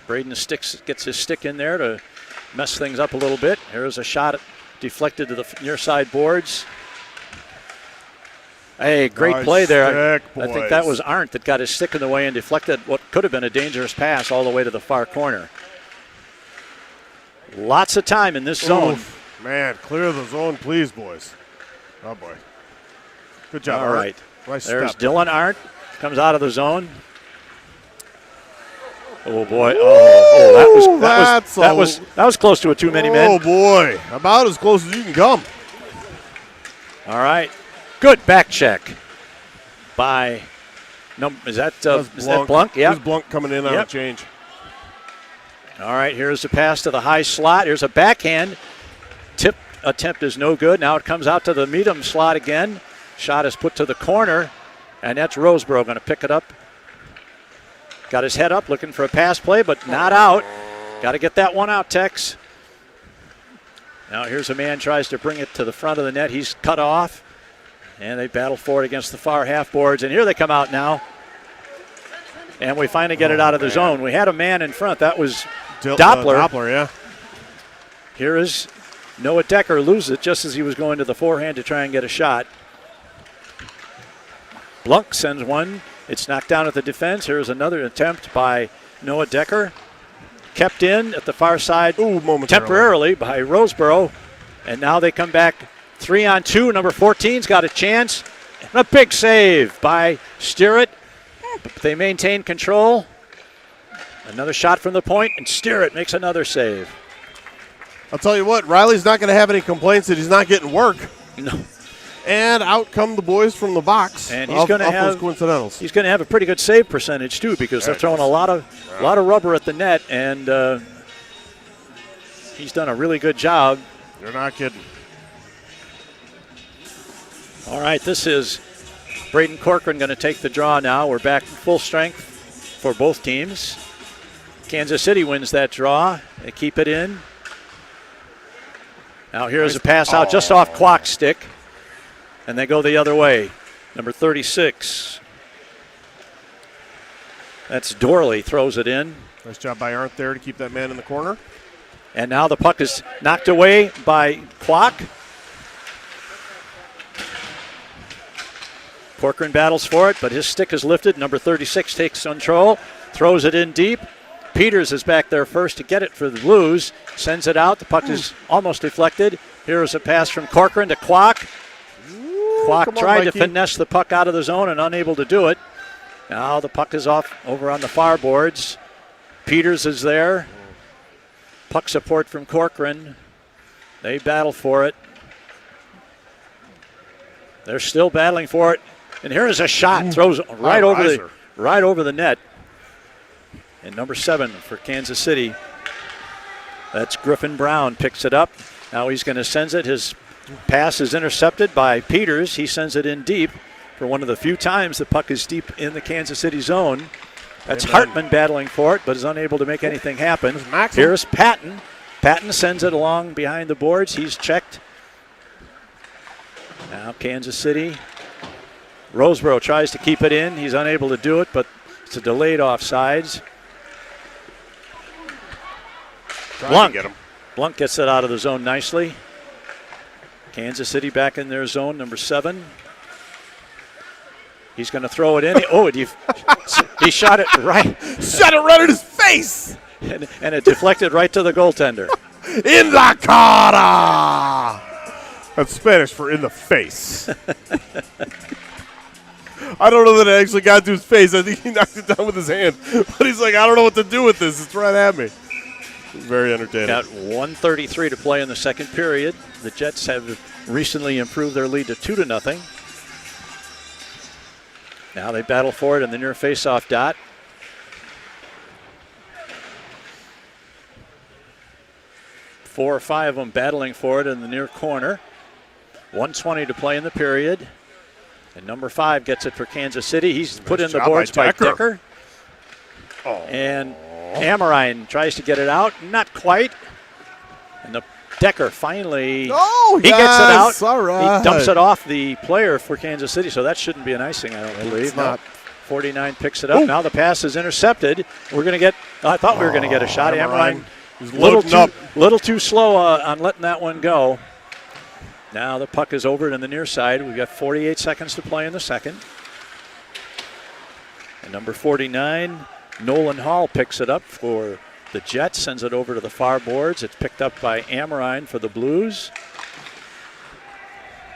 Braden gets his stick in there to mess things up a little bit. Here's a shot deflected to the near side boards. Hey, great play there. I think that was Arndt that got his stick in the way and deflected what could have been a dangerous pass all the way to the far corner. Lots of time in this zone. Man, clear the zone, please, boys. Oh, boy. Good job, All right. Nice There's step. Dylan Arndt. Comes out of the zone. Oh, boy. That was close to a too many men. Oh, boy. About as close as you can come. All right. Good back check by, is that Blunk? Yeah. There's Blunk coming in on a change. All right, here's the pass to the high slot. Here's a backhand. Tip attempt is no good. Now it comes out to the medium slot again. Shot is put to the corner, and that's Roseboro going to pick it up. Got his head up looking for a pass play, but not out. Got to get that one out, Tex. Now here's a man tries to bring it to the front of the net. He's cut off, and they battle for it against the far half boards. And here they come out now. And we finally get it out of the zone. We had a man in front. That was Doppler. Doppler, yeah. Here is Noah Decker, loses it just as he was going to the forehand to try and get a shot. Blunk sends one. It's knocked down at the defense. Here's another attempt by Noah Decker. Kept in at the far side temporarily by Roseboro. And now they come back 3-on-2. Number 14's got a chance. And a big save by Steerett. They maintain control. Another shot from the point, and Steerett makes another save. I'll tell you what, Riley's not going to have any complaints that he's not getting work. No. And out come the boys from the box. And he's going to have coincidentals. He's going to have a pretty good save percentage too, because they're throwing a lot of rubber at the net, and he's done a really good job. You're not kidding. All right, this is Braden Corcoran going to take the draw now. We're back full strength for both teams. Kansas City wins that draw. They keep it in. Now here's a pass out just off Kwok's stick. And they go the other way. Number 36. That's Dorley, throws it in. Nice job by Arndt there to keep that man in the corner. And now the puck is knocked away by Kwok. Corcoran battles for it, but his stick is lifted. Number 36 takes control, throws it in deep. Peters is back there first to get it for the Blues. Sends it out. The puck is almost deflected. Here is a pass from Corcoran to Kwok. Kwok tried to finesse the puck out of the zone and unable to do it. Now the puck is off over on the far boards. Peters is there. Puck support from Corcoran. They battle for it. They're still battling for it. And here is a shot. Throws right over the net. And number 7 for Kansas City. That's Griffin Brown picks it up. Now he's going to send it. His pass is intercepted by Peters. He sends it in deep for one of the few times the puck is deep in the Kansas City zone. That's Hartman battling for it, but is unable to make anything happen. Here's Patton. Patton sends it along behind the boards. He's checked. Now Kansas City. Roseboro tries to keep it in. He's unable to do it, but it's a delayed offsides. Blunk gets it out of the zone nicely. Kansas City back in their zone, number 7. He's going to throw it in. He shot it right. Shot it right at his face. And it deflected right to the goaltender. In la cara. That's Spanish for in the face. I don't know that it actually got to his face. I think he knocked it down with his hand. But he's like, I don't know what to do with this. It's right at me. Very entertaining. Got 1:33 to play in the second period. The Jets have recently improved their lead to 2-0. Now they battle for it in the near face-off dot. Four or five of them battling for it in the near corner. 1:20 to play in the period. And number 5 gets it for Kansas City. He's put in the boards by Decker. And Amorine tries to get it out. Not quite. And the Decker finally gets it out. All right. He dumps it off the player for Kansas City, so that shouldn't be an icing, I don't believe. It's not. 49 picks it up. Now the pass is intercepted. I thought we were going to get a shot. Amorine little too slow on letting that one go. Now the puck is over it on the near side. We've got 48 seconds to play in the second. And number 49, Nolan Hall picks it up for the Jets, sends it over to the far boards. It's picked up by Amorine for the Blues.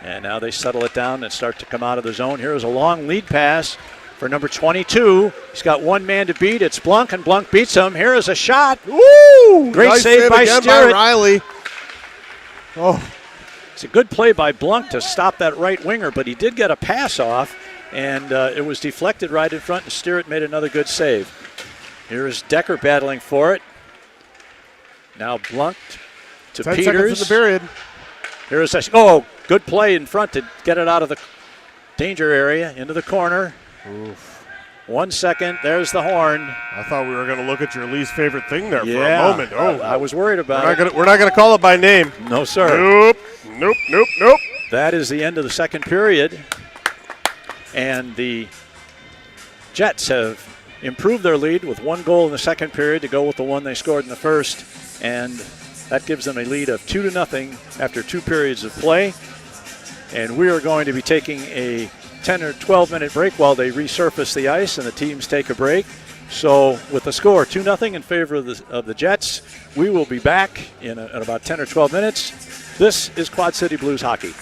And now they settle it down and start to come out of the zone. Here is a long lead pass for number 22. He's got one man to beat. It's Blunk, and Blunk beats him. Here is a shot. Woo! Great nice save by again Steerett. by Riley. Oh. It's a good play by Blunk to stop that right winger, but he did get a pass off, and it was deflected right in front, and Steeritt made another good save. Here's Decker battling for it. Now Blunk to 10 Peters. seconds in the period. Here's a good play in front to get it out of the danger area into the corner. Oof. 1 second. There's the horn. I thought we were going to look at your least favorite thing there for a moment. I was worried about it. We're not going to call it by name. No, sir. Nope. That is the end of the second period. And the Jets have improved their lead with 1 goal in the second period to go with the one they scored in the first. And that gives them a lead of 2-0 after 2 periods of play. And we are going to be taking a 10 or 12 minute break while they resurface the ice and the teams take a break. So with the score 2-0 in favor of the Jets, we will be back in about 10 or 12 minutes. This is Quad City Blues hockey.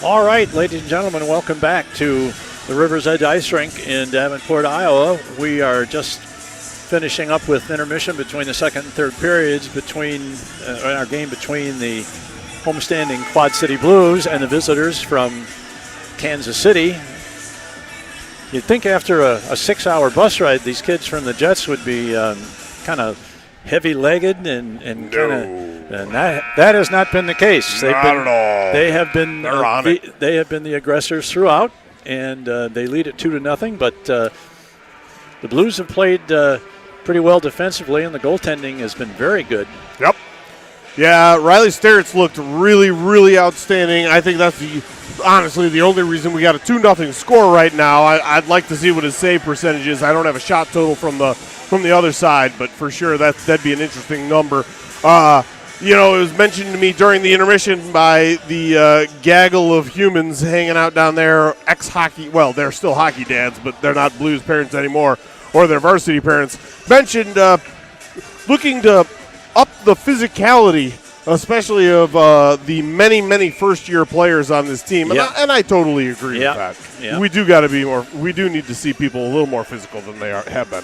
All right, ladies and gentlemen, welcome back to the River's Edge Ice Rink in Davenport, Iowa. We are just finishing up with intermission between the second and third periods between our game between the homestanding Quad City Blues and the visitors from Kansas City. You'd think after a 6-hour bus ride, these kids from the Jets would be kind of heavy-legged and kind of. And that has not been the case. Not at all. They have been. They're on it. They have been the aggressors throughout, and they lead it 2-0. But the Blues have played pretty well defensively, and the goaltending has been very good. Yep. Yeah, Riley Sterritz looked really, really outstanding. I think that's honestly the only reason we got a 2-0 score right now. I'd like to see what his save percentage is. I don't have a shot total from the other side, but for sure that'd be an interesting number. It was mentioned to me during the intermission by the gaggle of humans hanging out down there, ex-hockey, well, they're still hockey dads, but they're not Blues parents anymore, or their varsity parents, mentioned looking to up the physicality, especially of the many, many first-year players on this team, and I totally agree with that. Yeah. We do got to be more. We do need to see people a little more physical than they have been.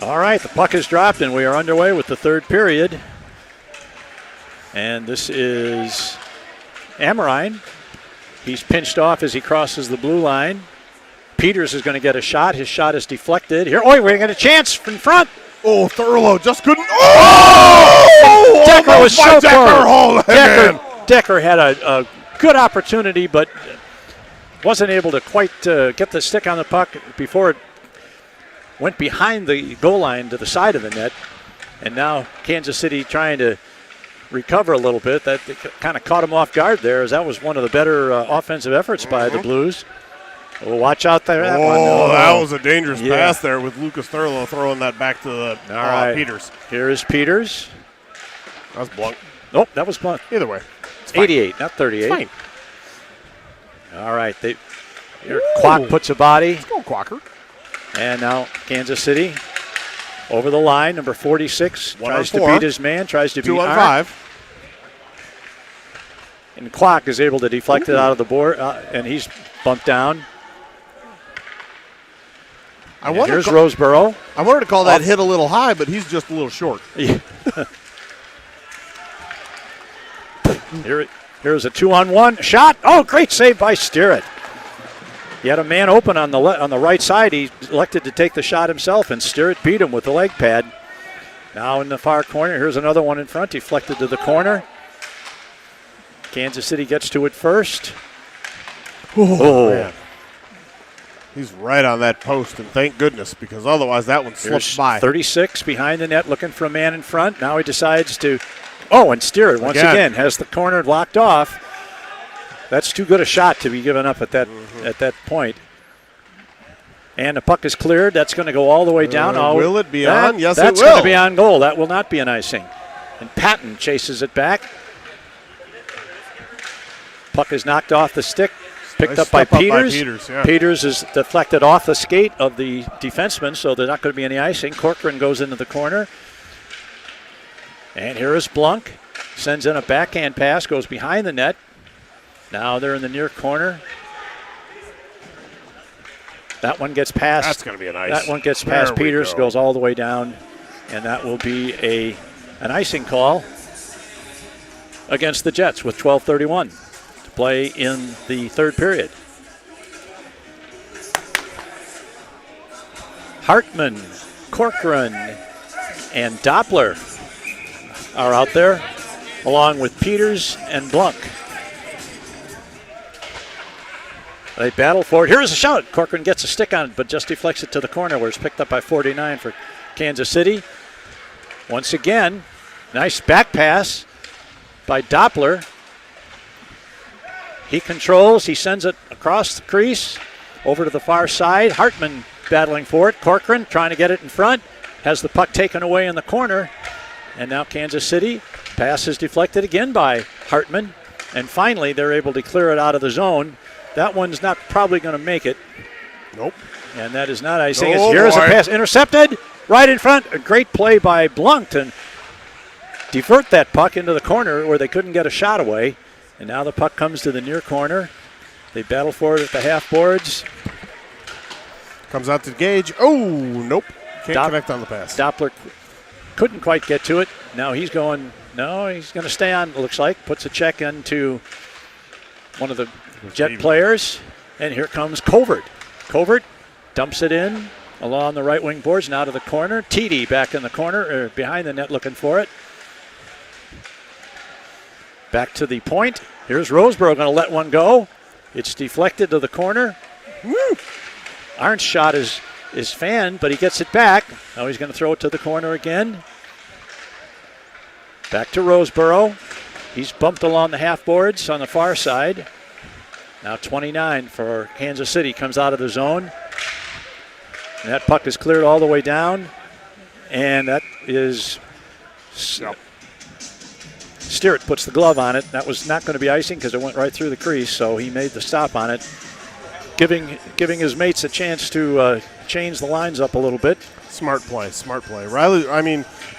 All right, the puck is dropped, and we are underway with the third period. And this is Amorine. He's pinched off as he crosses the blue line. Peters is going to get a shot. His shot is deflected. Here, we got a chance in front. Oh, Thurlow just couldn't. Oh! Decker was so close. Decker Decker had a good opportunity, but wasn't able to quite get the stick on the puck before it went behind the goal line to the side of the net. And now Kansas City trying to recover a little bit. That kind of caught him off guard there, as that was one of the better offensive efforts by the Blues. Well, watch out there. That one. That was a dangerous pass there with Lucas Thurlow throwing that back to the Peters. Here is Peters. That was Blunt. Nope, that was Blunt. Either way. 88, not 38. It's fine. All right. Quack puts a body. Let's go, Quacker. And now Kansas City over the line. Number 46 tries to beat his man, tries to beat 2-on-5. And Quack is able to deflect it out of the board, and he's bumped down. Here's Roseboro. I wanted to call that hit a little high, but he's just a little short. Yeah. Here's a 2-on-1 shot. Oh, great save by Sterritt. He had a man open on the right side. He elected to take the shot himself, and Sterritt beat him with the leg pad. Now in the far corner, here's another one in front, deflected to the corner. Kansas City gets to it first. Man. He's right on that post, and thank goodness, because otherwise that one slipped by. 36 behind the net, looking for a man in front. Now he decides to, and Sterritt once again has the corner locked off. That's too good a shot to be given up at that point. And the puck is cleared. That's going to go all the way down. Will it be on? Yes, it will. That's going to be on goal. That will not be an icing. And Patton chases it back. Puck is knocked off the stick, picked up by Peters. Peters is deflected off the skate of the defenseman, so there's not going to be any icing. Corcoran goes into the corner. And here is Blunk. Sends in a backhand pass, goes behind the net. Now they're in the near corner. That one gets past. That's going to be an ice. That one gets past Peters, goes all the way down, and that will be an icing call against the Jets with 12:31 to play in the third period. Hartman, Corcoran, and Doppler are out there, along with Peters and Blunk. They battle for it. Here's a shot. Corcoran gets a stick on it, but just deflects it to the corner, where it's picked up by 49 for Kansas City. Once again, nice back pass by Doppler. He controls. He sends it across the crease over to the far side. Hartman battling for it. Corcoran trying to get it in front. Has the puck taken away in the corner. And now Kansas City. Pass is deflected again by Hartman. And finally, they're able to clear it out of the zone. That one's not probably going to make it. Nope. And that is not icing. Here's a pass intercepted right in front. A great play by Blunk to divert that puck into the corner where they couldn't get a shot away. And now the puck comes to the near corner. They battle for it at the half boards. Comes out to Gage. Oh, nope. Can't connect on the pass. Doppler couldn't quite get to it. Now he's going, no, he's going to stay on, it looks like. Puts a check into one of the Jet players. And here comes Covert. Covert dumps it in along the right wing boards, now to the corner. TD back in the corner, or behind the net looking for it. Back to the point. Here's Roseborough going to let one go. It's deflected to the corner. Woo! Arndt's shot is fanned, but he gets it back. Now he's going to throw it to the corner again. Back to Roseborough. He's bumped along the half boards on the far side. Now 29 for Kansas City comes out of the zone. And that puck is cleared all the way down. And that is... Steeritt puts the glove on it. That was not going to be icing because it went right through the crease, so he made the stop on it, giving his mates a chance to change the lines up a little bit. Smart play.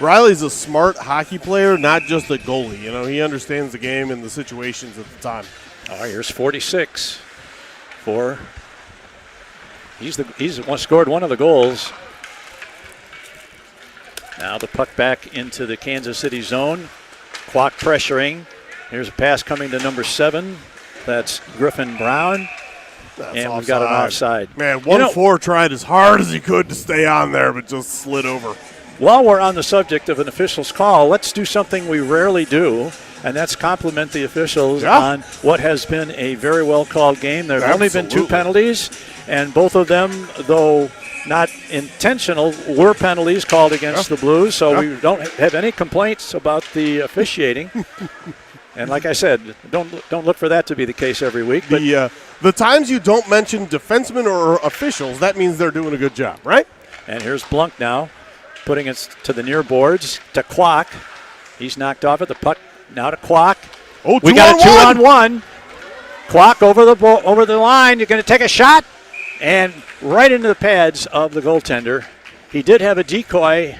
Riley's a smart hockey player, not just a goalie. You know, he understands the game and the situations at the time. Oh, here's 46 for. He's scored one of the goals. Now the puck back into the Kansas City zone. Kwok pressuring. Here's a pass coming to number 7. That's Griffin Brown. That's and offside. We've got an offside. Man, 1-4 tried as hard as he could to stay on there, but just slid over. While we're on the subject of an official's call, let's do something we rarely do, and that's compliment the officials on what has been a very well-called game. There have only been 2 penalties, and both of them, though not intentional, were penalties called against the Blues, so we don't have any complaints about the officiating. And like I said, don't look for that to be the case every week. But the times you don't mention defensemen or officials, that means they're doing a good job, right? And here's Blunk now, putting it to the near boards, to Kwok. He's knocked off it. The puck now to Kwok. Oh, we got a 2-on-1. Kwok over the line. You're going to take a shot. And right into the pads of the goaltender. He did have a decoy.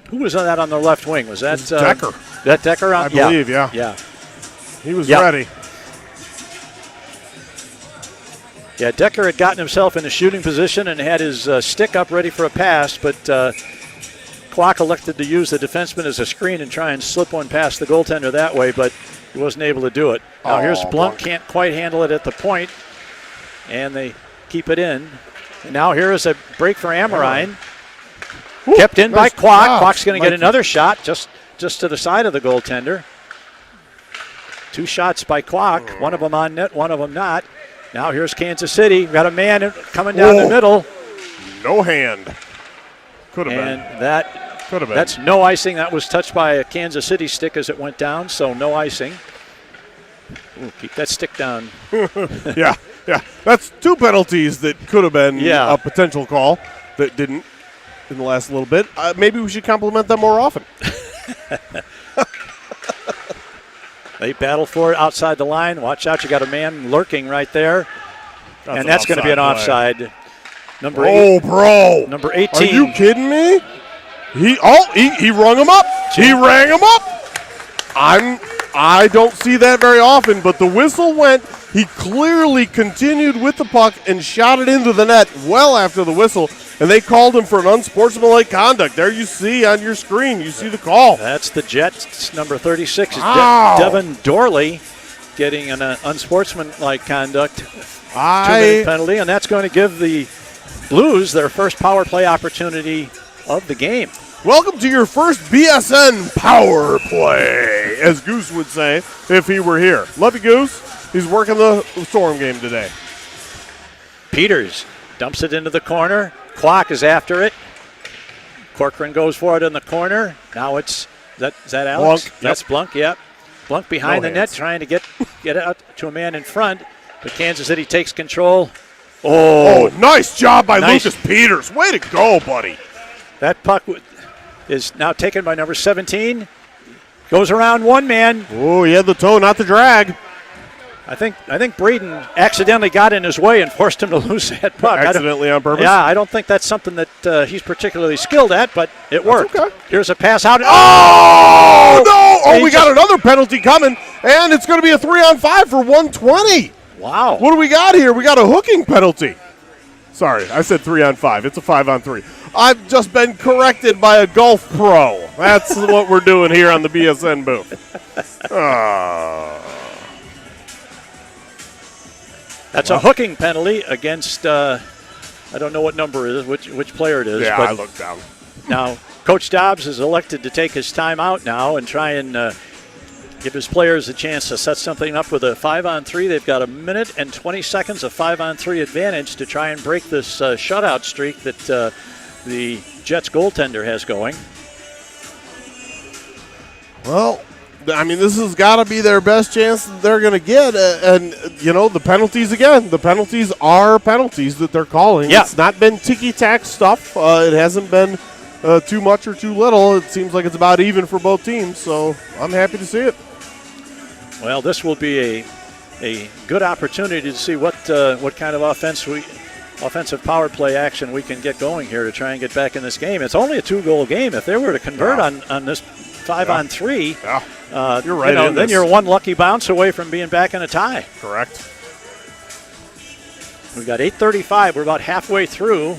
Who was on that on the left wing? Was that Decker? That Decker? I believe, yeah. He was ready. Yeah, Decker had gotten himself in a shooting position and had his stick up ready for a pass, but Kwok elected to use the defenseman as a screen and try and slip one past the goaltender that way, but he wasn't able to do it. Now here's Blunk, can't quite handle it at the point, and they keep it in. And now here is a break for Amorine. Kept in by Kwok. Kwok's going to get another shot just to the side of the goaltender. 2 shots by Kwok, one of them on net, one of them not. Now here's Kansas City. Got a man coming down the middle. No hand. Could have been. And that's no icing. That was touched by a Kansas City stick as it went down, so no icing. Ooh, keep that stick down. Yeah. That's 2 penalties that could have been a potential call that didn't in the last little bit. Maybe we should compliment them more often. They battle for it outside the line. Watch out, you got a man lurking right there. And that's going to be an offside. Number 18. Are you kidding me? He rung him up. He rang him up. I don't see that very often, but the whistle went. He clearly continued with the puck and shot it into the net well after the whistle, and they called him for an unsportsmanlike conduct. There you see on your screen. You see the call. That's the Jets. Number 36 is Devin Dorley getting an unsportsmanlike conduct 2-minute penalty, and that's going to give the Blues their first power play opportunity of the game. Welcome to your first BSN power play, as Goose would say if he were here. Love you, Goose. He's working the Storm game today. Peters dumps it into the corner. Kwok is after it. Corcoran goes for it in the corner. Now is that Alex? Blunk. That's Blunk, yep. Blunk behind the net trying to get it out to a man in front. But Kansas City takes control. Oh, nice job by Lucas Peters. Way to go, buddy. That puck is now taken by number 17. Goes around one man. Oh, he had the toe, not the drag. I think Breeden accidentally got in his way and forced him to lose that puck. Accidentally on purpose? Yeah, I don't think that's something that he's particularly skilled at, but it worked. Okay. Here's a pass out. Oh, no! Oh, we got another penalty coming. And it's going to be a 3-on-5 for 120. Wow. What do we got here? We got a hooking penalty. Sorry, I said 3-on-5. It's a 5-on-3. I've just been corrected by a golf pro. That's what we're doing here on the BSN booth. That's a hooking penalty against, I don't know what number it is, which player it is. Yeah, but I looked down. now, Coach Dobbs is elected to take his time out now and try and give his players a chance to set something up with a 5-on-3. They've got 1 minute and 20 seconds of 5-on-3 advantage to try and break this shutout streak that the Jets goaltender has going. Well, I mean, this has got to be their best chance that they're going to get. And, you know, the penalties again. The penalties are penalties that they're calling. Yeah. It's not been ticky-tack stuff. It hasn't been too much or too little. It seems like it's about even for both teams. So I'm happy to see it. Well, this will be a good opportunity to see what kind of offensive power play action we can get going here to try and get back in this game. It's only a 2-goal game. If they were to convert on this 5-on-3, you're right. Then you're one lucky bounce away from being back in a tie. Correct. We've got 8:35. We're about halfway through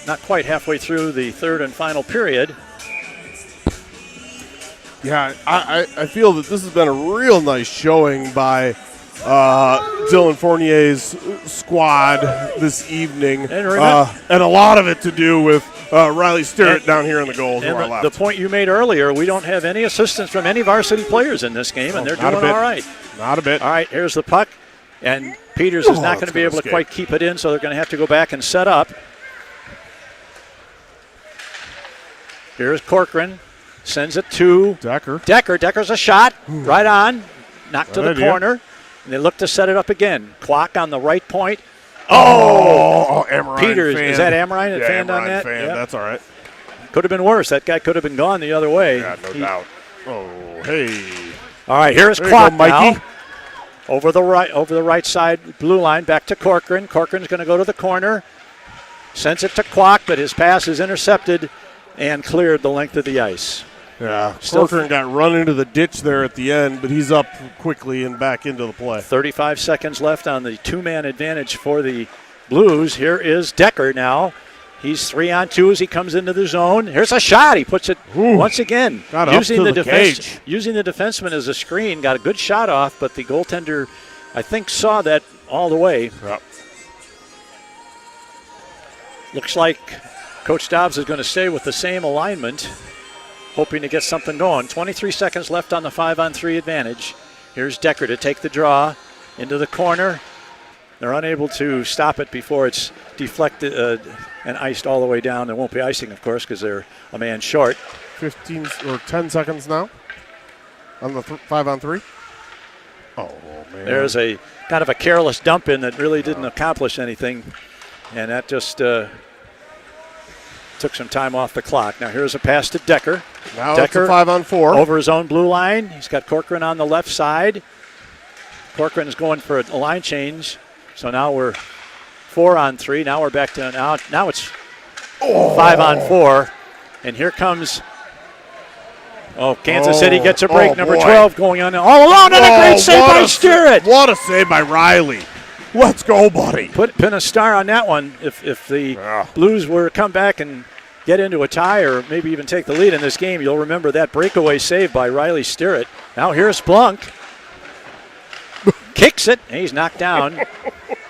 not quite halfway through the third and final period. Yeah, I feel that this has been a real nice showing by Dylan Fournier's squad this evening. And a lot of it to do with Riley Sterrett down here in the goal to our left. The point you made earlier, we don't have any assistance from any varsity players in this game, and they're doing all right. Not a bit. All right, here's the puck, and Peters is not going to be able to quite keep it in, so they're going to have to go back and set up. Here's Corcoran. Sends it to Decker. Decker's a shot. Right on. Knocked to the corner. And they look to set it up again. Clock on the right point. Oh! Amorine Peters. fanned. Is that Amorine that fanned Amorine on that? Fanned. Yep. That's all right. Could have been worse. That guy could have been gone the other way. Yeah, no doubt. Oh, hey. All right, here's there Clock you go, Mikey. now. Over the right side, blue line, back to Corcoran. Corcoran's going to go to the corner. Sends it to Clock, but his pass is intercepted and cleared the length of the ice. Yeah, Corcoran got run into the ditch there at the end, but he's up quickly and back into the play. 35 seconds left on the two-man advantage for the Blues. Here is Decker now. He's 3-on-2 as he comes into the zone. Here's a shot. He puts it once again. Using the cage. Using the defenseman as a screen. Got a good shot off, but the goaltender, I think, saw that all the way. Yep. Looks like Coach Dobbs is going to stay with the same alignment, hoping to get something going. 23 seconds left on the 5-on-3 advantage. Here's Decker to take the draw into the corner. They're unable to stop it before it's deflected and iced all the way down. There won't be icing, of course, because they're a man short. 15 or 10 seconds now on the 5-on-3. Oh, man. There's a kind of a careless dump in that really didn't accomplish anything, and that just took some time off the clock. Now here's a pass to Decker. Now Decker it's a 5-on-4. Over his own blue line. He's got Corcoran on the left side. Corcoran is going for a line change. So now we're 4-on-3. Now we're back to now it's 5-on-4. And here comes Kansas City gets a break. Number 12 going on all alone, and a great save by Sterrett. What a save by Riley. Let's go, buddy. Pin a star on that one. If the Blues were to come back and get into a tie or maybe even take the lead in this game, you'll remember that breakaway save by Riley Sterrett. Now here's Blunk. Kicks it, and he's knocked down.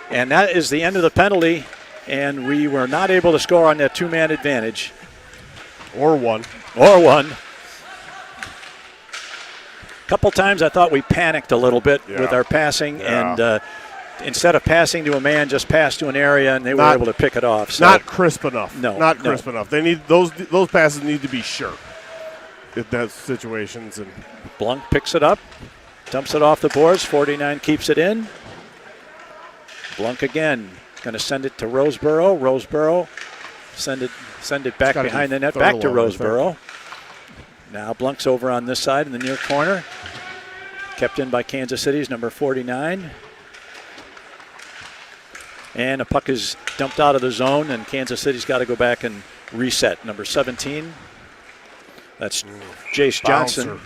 And that is the end of the penalty, and we were not able to score on that two-man advantage. Or one. A couple times I thought we panicked a little bit with our passing, and instead of passing to a man, just passed to an area, and they were able to pick it off. So not crisp enough. Not crisp enough. They need those passes need to be sure in those situations. And Blunk picks it up, dumps it off the boards. 49 keeps it in. Blunk again, going to send it to Roseboro. Roseboro send it back behind the net, back to Roseboro. Now Blunk's over on this side in the near corner. Kept in by Kansas City's number 49. And a puck is dumped out of the zone, and Kansas City's got to go back and reset. Number 17, that's Jace Johnson,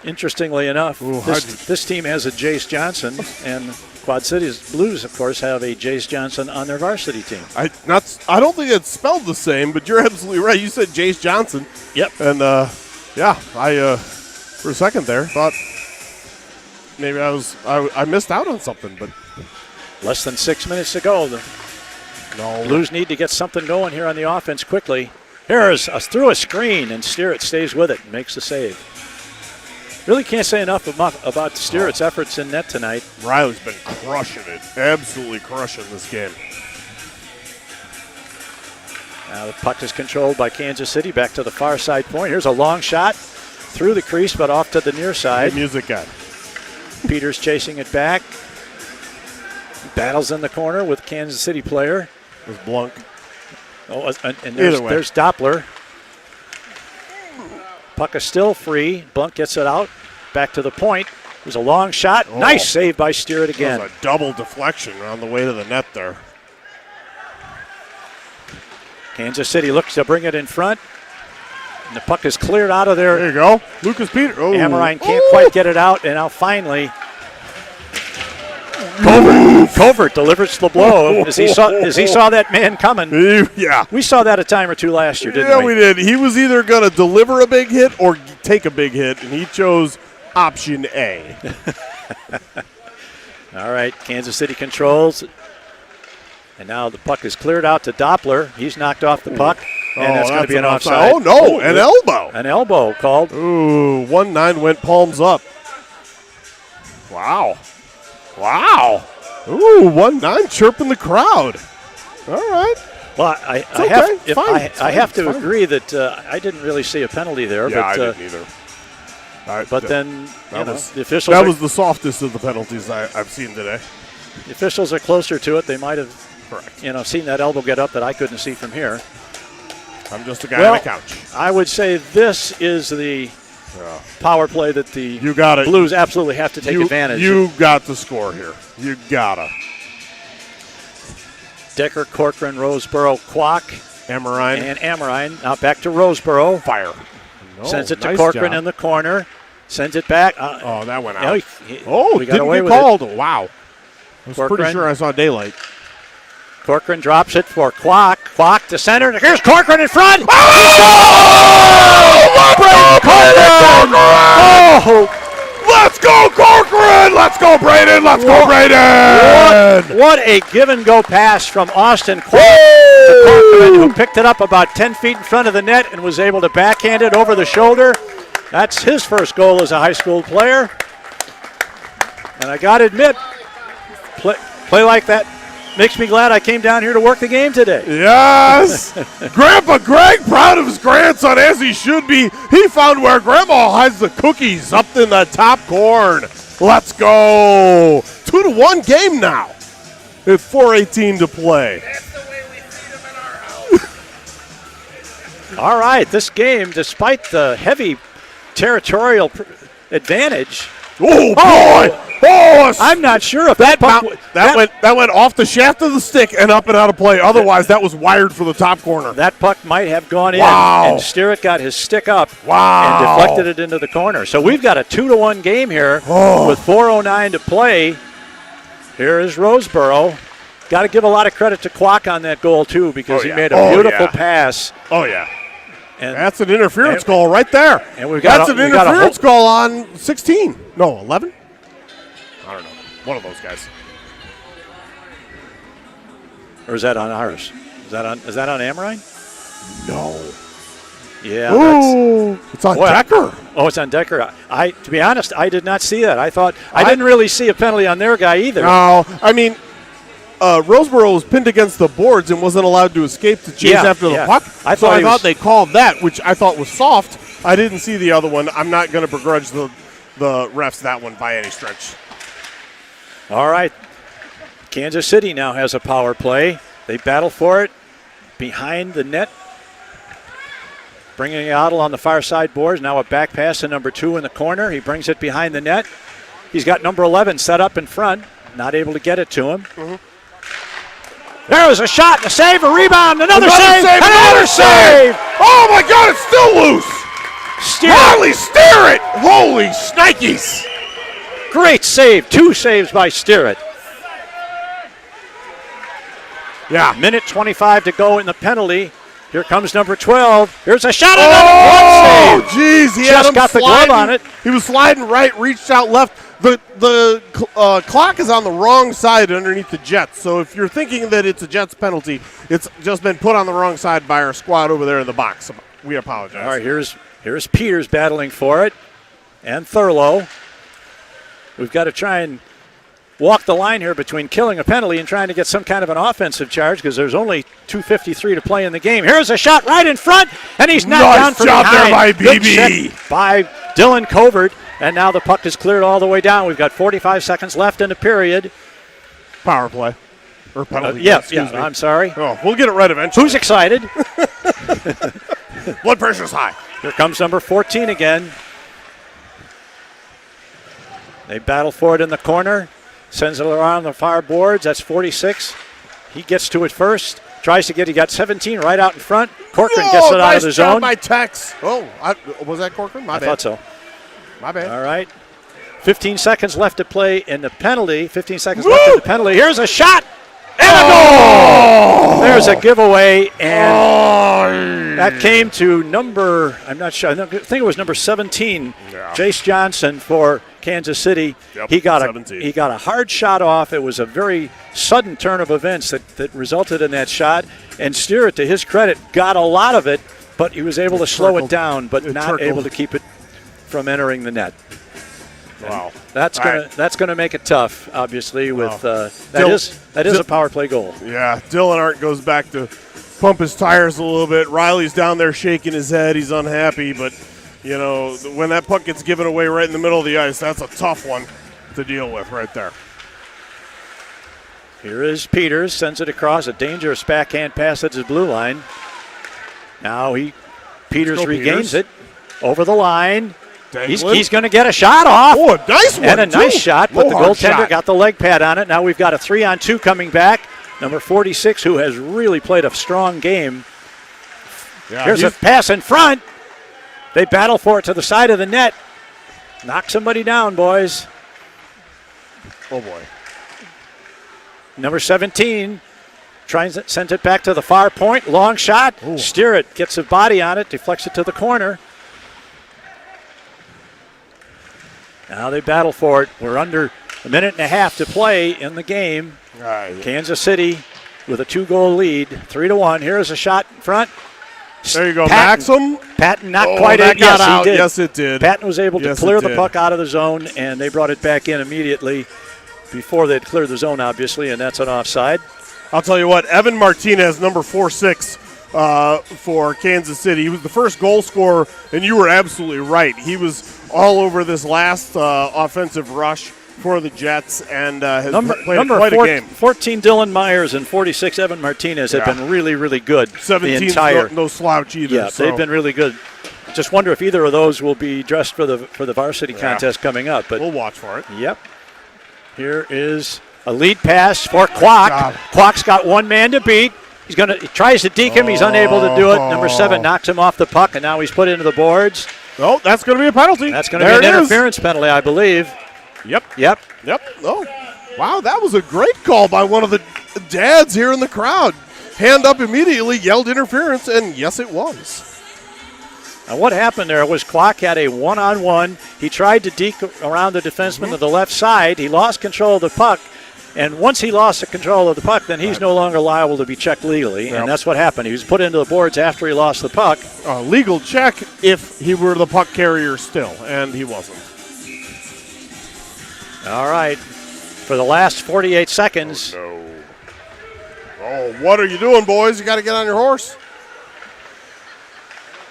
Interestingly enough, this team has a Jace Johnson, and Quad Cities Blues, of course, have a Jace Johnson on their varsity team. I don't think it's spelled the same, but you're absolutely right. You said Jace Johnson. Yep. And I for a second there thought maybe I missed out on something, but less than 6 minutes to go. The Blues need to get something going here on the offense quickly. Here's through a screen, and Steeritt stays with it and makes the save. Really can't say enough about Steeritt's efforts in net tonight. Riley's been crushing it, absolutely crushing this game. Now the puck is controlled by Kansas City, back to the far side point. Here's a long shot through the crease, but off to the near side. Good music guy. Peters chasing it back. Battles in the corner with Kansas City player. There's Blunk. Oh, and there's Doppler. Puck is still free. Blunk gets it out. Back to the point. There's a long shot. Oh. Nice save by Steeritt again. That was a double deflection on the way to the net there. Kansas City looks to bring it in front. And the puck is cleared out of there. There you go. Lucas Peters. Oh. Amorine can't quite get it out. And now finally, Covert delivers the blow as he saw that man coming. Yeah. We saw that a time or two last year, didn't we? Yeah, we did. He was either going to deliver a big hit or take a big hit, and he chose option A. All right, Kansas City controls. And now the puck is cleared out to Doppler. He's knocked off the puck, and that's going to be an offside. Oh, no, an elbow. An elbow called. Ooh, 1-9 went palms up. Wow. Ooh, 1-9 chirping the crowd. All right. Well, I have to agree that I didn't really see a penalty there. Yeah, but, I didn't either. But then the officials. That was the softest of the penalties I've seen today. The officials are closer to it. They might have, seen that elbow get up that I couldn't see from here. I'm just a guy on a couch. I would say this is the power play that the Blues absolutely have to take advantage. You got the score here. You gotta. Decker, Corcoran, Roseboro, Kwok, Amorine. Now back to Roseboro. Fire. Sends it to Corcoran in the corner. Sends it back. That went out. We got away with called. It. Wow. I was pretty sure I saw daylight. Corcoran drops it for Kwok. Kwok to center. Here's Corcoran in front. Let's go, Corcoran! Let's go, Braden! Let's go, Braden! What a give-and-go pass from Austin Kwok to Corcoran, who picked it up about 10 feet in front of the net and was able to backhand it over the shoulder. That's his first goal as a high school player. And I got to admit, play like that makes me glad I came down here to work the game today. Yes! Grandpa Greg, proud of his grandson, as he should be. He found where Grandma hides the cookies up in the top corner. Let's go. 2-1 game now. With 4:18 to play. That's the way we feed them in our house. All right, this game, despite the heavy territorial advantage. Oh, boy! Oh, I'm not sure if that went off the shaft of the stick and up and out of play. Otherwise, that was wired for the top corner. That puck might have gone in, Wow. and Steeritt got his stick up Wow. and deflected it into the corner. So we've got a 2-1 game here with 4:09 to play. Here is Roseboro. Got to give a lot of credit to Kwok on that goal, too, because he made a beautiful pass. Oh, yeah. And that's an interference goal right there. And that's an interference goal on 16. No, 11? I don't know. One of those guys. Or is that on ours? Is that on Amorine? No. Yeah. Ooh, it's on Decker. Oh, it's on Decker. To be honest, I did not see that. I didn't really see a penalty on their guy either. No, I mean, Roseboro was pinned against the boards and wasn't allowed to escape to chase after the puck. I thought they called that, which I thought was soft. I didn't see the other one. I'm not going to begrudge the refs that one by any stretch. All right. Kansas City now has a power play. They battle for it behind the net. Bringing it out on the far side boards. Now a back pass to number 2 in the corner. He brings it behind the net. He's got number 11 set up in front. Not able to get it to him. Mm-hmm. There was a shot, a save, a rebound, another save, another save! Oh, my God, it's still loose! Riley Sterrett! Holy shnikes! Great save. 2 saves by Sterrett. Yeah. Minute 25 to go in the penalty. Here comes number 12. Here's a shot. Oh, jeez. He had Just him got the glove on it. He was sliding right, reached out left. The clock is on the wrong side underneath the Jets. So if you're thinking that it's a Jets penalty, it's just been put on the wrong side by our squad over there in the box. We apologize. All right, here's Peters battling for it, and Thurlow. We've got to try and walk the line here between killing a penalty and trying to get some kind of an offensive charge because there's only 2:53 to play in the game. Here's a shot right in front, and he's knocked down from behind. Nice job there by Good BB. check by Dylan Covert, and now the puck is cleared all the way down. We've got 45 seconds left in the period. Power play. Or penalty. Yeah, excuse me. I'm sorry. Oh, we'll get it right eventually. Who's excited? Blood pressure's high. Here comes number 14 again. They battle for it in the corner. Sends it around the far boards. That's 46. He gets to it first. Tries to get. He got 17 right out in front. Corcoran gets it out of the zone. By Tex. Oh, was that Corcoran? My I bad. thought so. My bad. All right. 15 seconds left to play in the penalty. 15 seconds left in the penalty. Here's a shot. And a goal! There's a giveaway, and that came to number, I'm not sure, I think it was number 17, Jace Johnson for Kansas City. Yep, he got 17. a hard shot off. It was a very sudden turn of events that resulted in that shot, and Sterrett, to his credit, got a lot of it, but he was able to slow it down, but not able to keep it from entering the net. Wow, that's gonna make it tough. Obviously, with that is a power play goal. Yeah, Dylan Art goes back to pump his tires a little bit. Riley's down there shaking his head. He's unhappy, but you know when that puck gets given away right in the middle of the ice, that's a tough one to deal with right there. Here is Peters, sends it across, a dangerous backhand pass at his blue line. Now Peters regains it over the line. He's going to get a shot off. Oh, a nice one, and a nice shot, but the goaltender got the leg pad on it. Now we've got a 3-on-2 coming back. Number 46, who has really played a strong game. Yeah, here's a pass in front. They battle for it to the side of the net. Knock somebody down, boys. Oh, boy. Number 17 sends it back to the far point. Long shot. Ooh. Sterrett gets a body on it, deflects it to the corner. Now they battle for it. We're under a minute and a half to play in the game. Kansas City with a 2-goal lead, 3-1. Here's a shot in front. There you go, Maxim. Patton not quite in. Yes, he did. Yes, it did. Patton was able to clear the puck out of the zone, and they brought it back in immediately before they'd cleared the zone, obviously, and that's an offside. I'll tell you what, Evan Martinez, number 46 for Kansas City. He was the first goal scorer, and you were absolutely right. He was all over this last offensive rush for the Jets and has played quite a game. 14 Dylan Myers and 46 Evan Martinez have been really, really good. 17 no slouch either. Yeah, they've been really good. Just wonder if either of those will be dressed for the varsity contest coming up. But we'll watch for it. Yep. Here is a lead pass for Kwok. Kwok's got one man to beat. He tries to deke him. He's unable to do it. Number 7 knocks him off the puck, and now he's put into the boards. Oh, that's going to be a penalty. That's going to be an interference penalty, I believe. Yep. Oh, wow, that was a great call by one of the dads here in the crowd. Hand up immediately, yelled interference, and yes, it was. Now what happened there was Kwok had a one-on-one. He tried to deke around the defenseman to the left side. He lost control of the puck. And once he lost the control of the puck, then he's no longer liable to be checked legally, and that's what happened. He was put into the boards after he lost the puck. Legal check if he were the puck carrier still, and he wasn't. All right. For the last 48 seconds. Oh, what are you doing, boys? You got to get on your horse.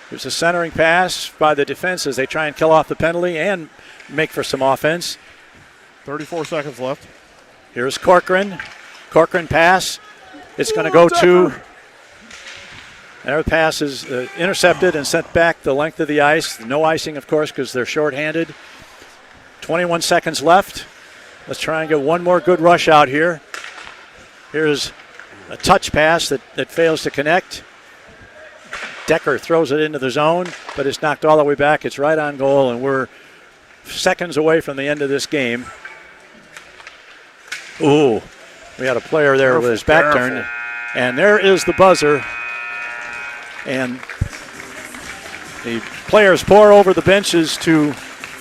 There's a centering pass by the defense as they try and kill off the penalty and make for some offense. 34 seconds left. Here's Corcoran. Corcoran pass. It's going to go to. Their pass is intercepted and sent back the length of the ice. No icing, of course, because they're shorthanded. 21 seconds left. Let's try and get one more good rush out here. Here's a touch pass that fails to connect. Decker throws it into the zone, but it's knocked all the way back. It's right on goal, and we're seconds away from the end of this game. Ooh, we had a player there with his back turned. And there is the buzzer. And the players pour over the benches to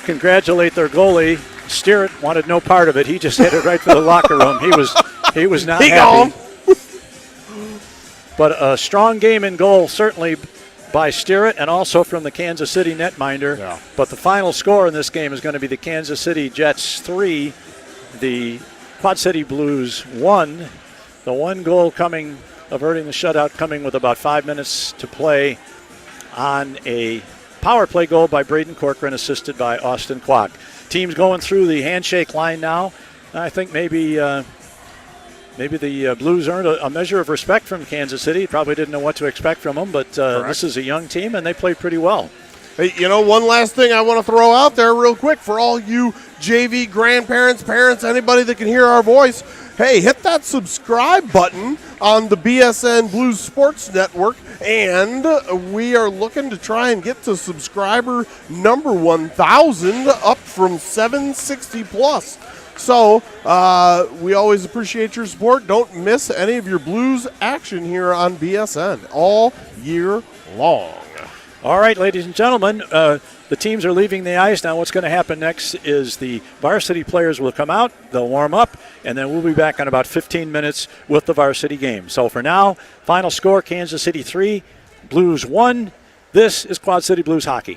congratulate their goalie. Steeritt wanted no part of it. He just hit it right for the locker room. He was not happy. But a strong game in goal, certainly by Steeritt and also from the Kansas City netminder. Yeah. But the final score in this game is going to be the Kansas City Jets 3, the Quad City Blues 1. The one goal coming, averting the shutout, coming with about 5 minutes to play on a power play goal by Braden Corcoran, assisted by Austin Kwok. Teams going through the handshake line now. I think maybe the Blues earned a measure of respect from Kansas City. Probably didn't know what to expect from them, but this is a young team, and they played pretty well. Hey, one last thing I want to throw out there real quick for all you JV grandparents, parents, anybody that can hear our voice. Hey, hit that subscribe button on the BSN Blues Sports Network, and we are looking to try and get to subscriber number 1,000, up from 760 plus. So we always appreciate your support. Don't miss any of your Blues action here on BSN all year long. All right, ladies and gentlemen, the teams are leaving the ice. Now what's going to happen next is the varsity players will come out, they'll warm up, and then we'll be back in about 15 minutes with the varsity game. So for now, final score, Kansas City 3, Blues 1. This is Quad City Blues Hockey.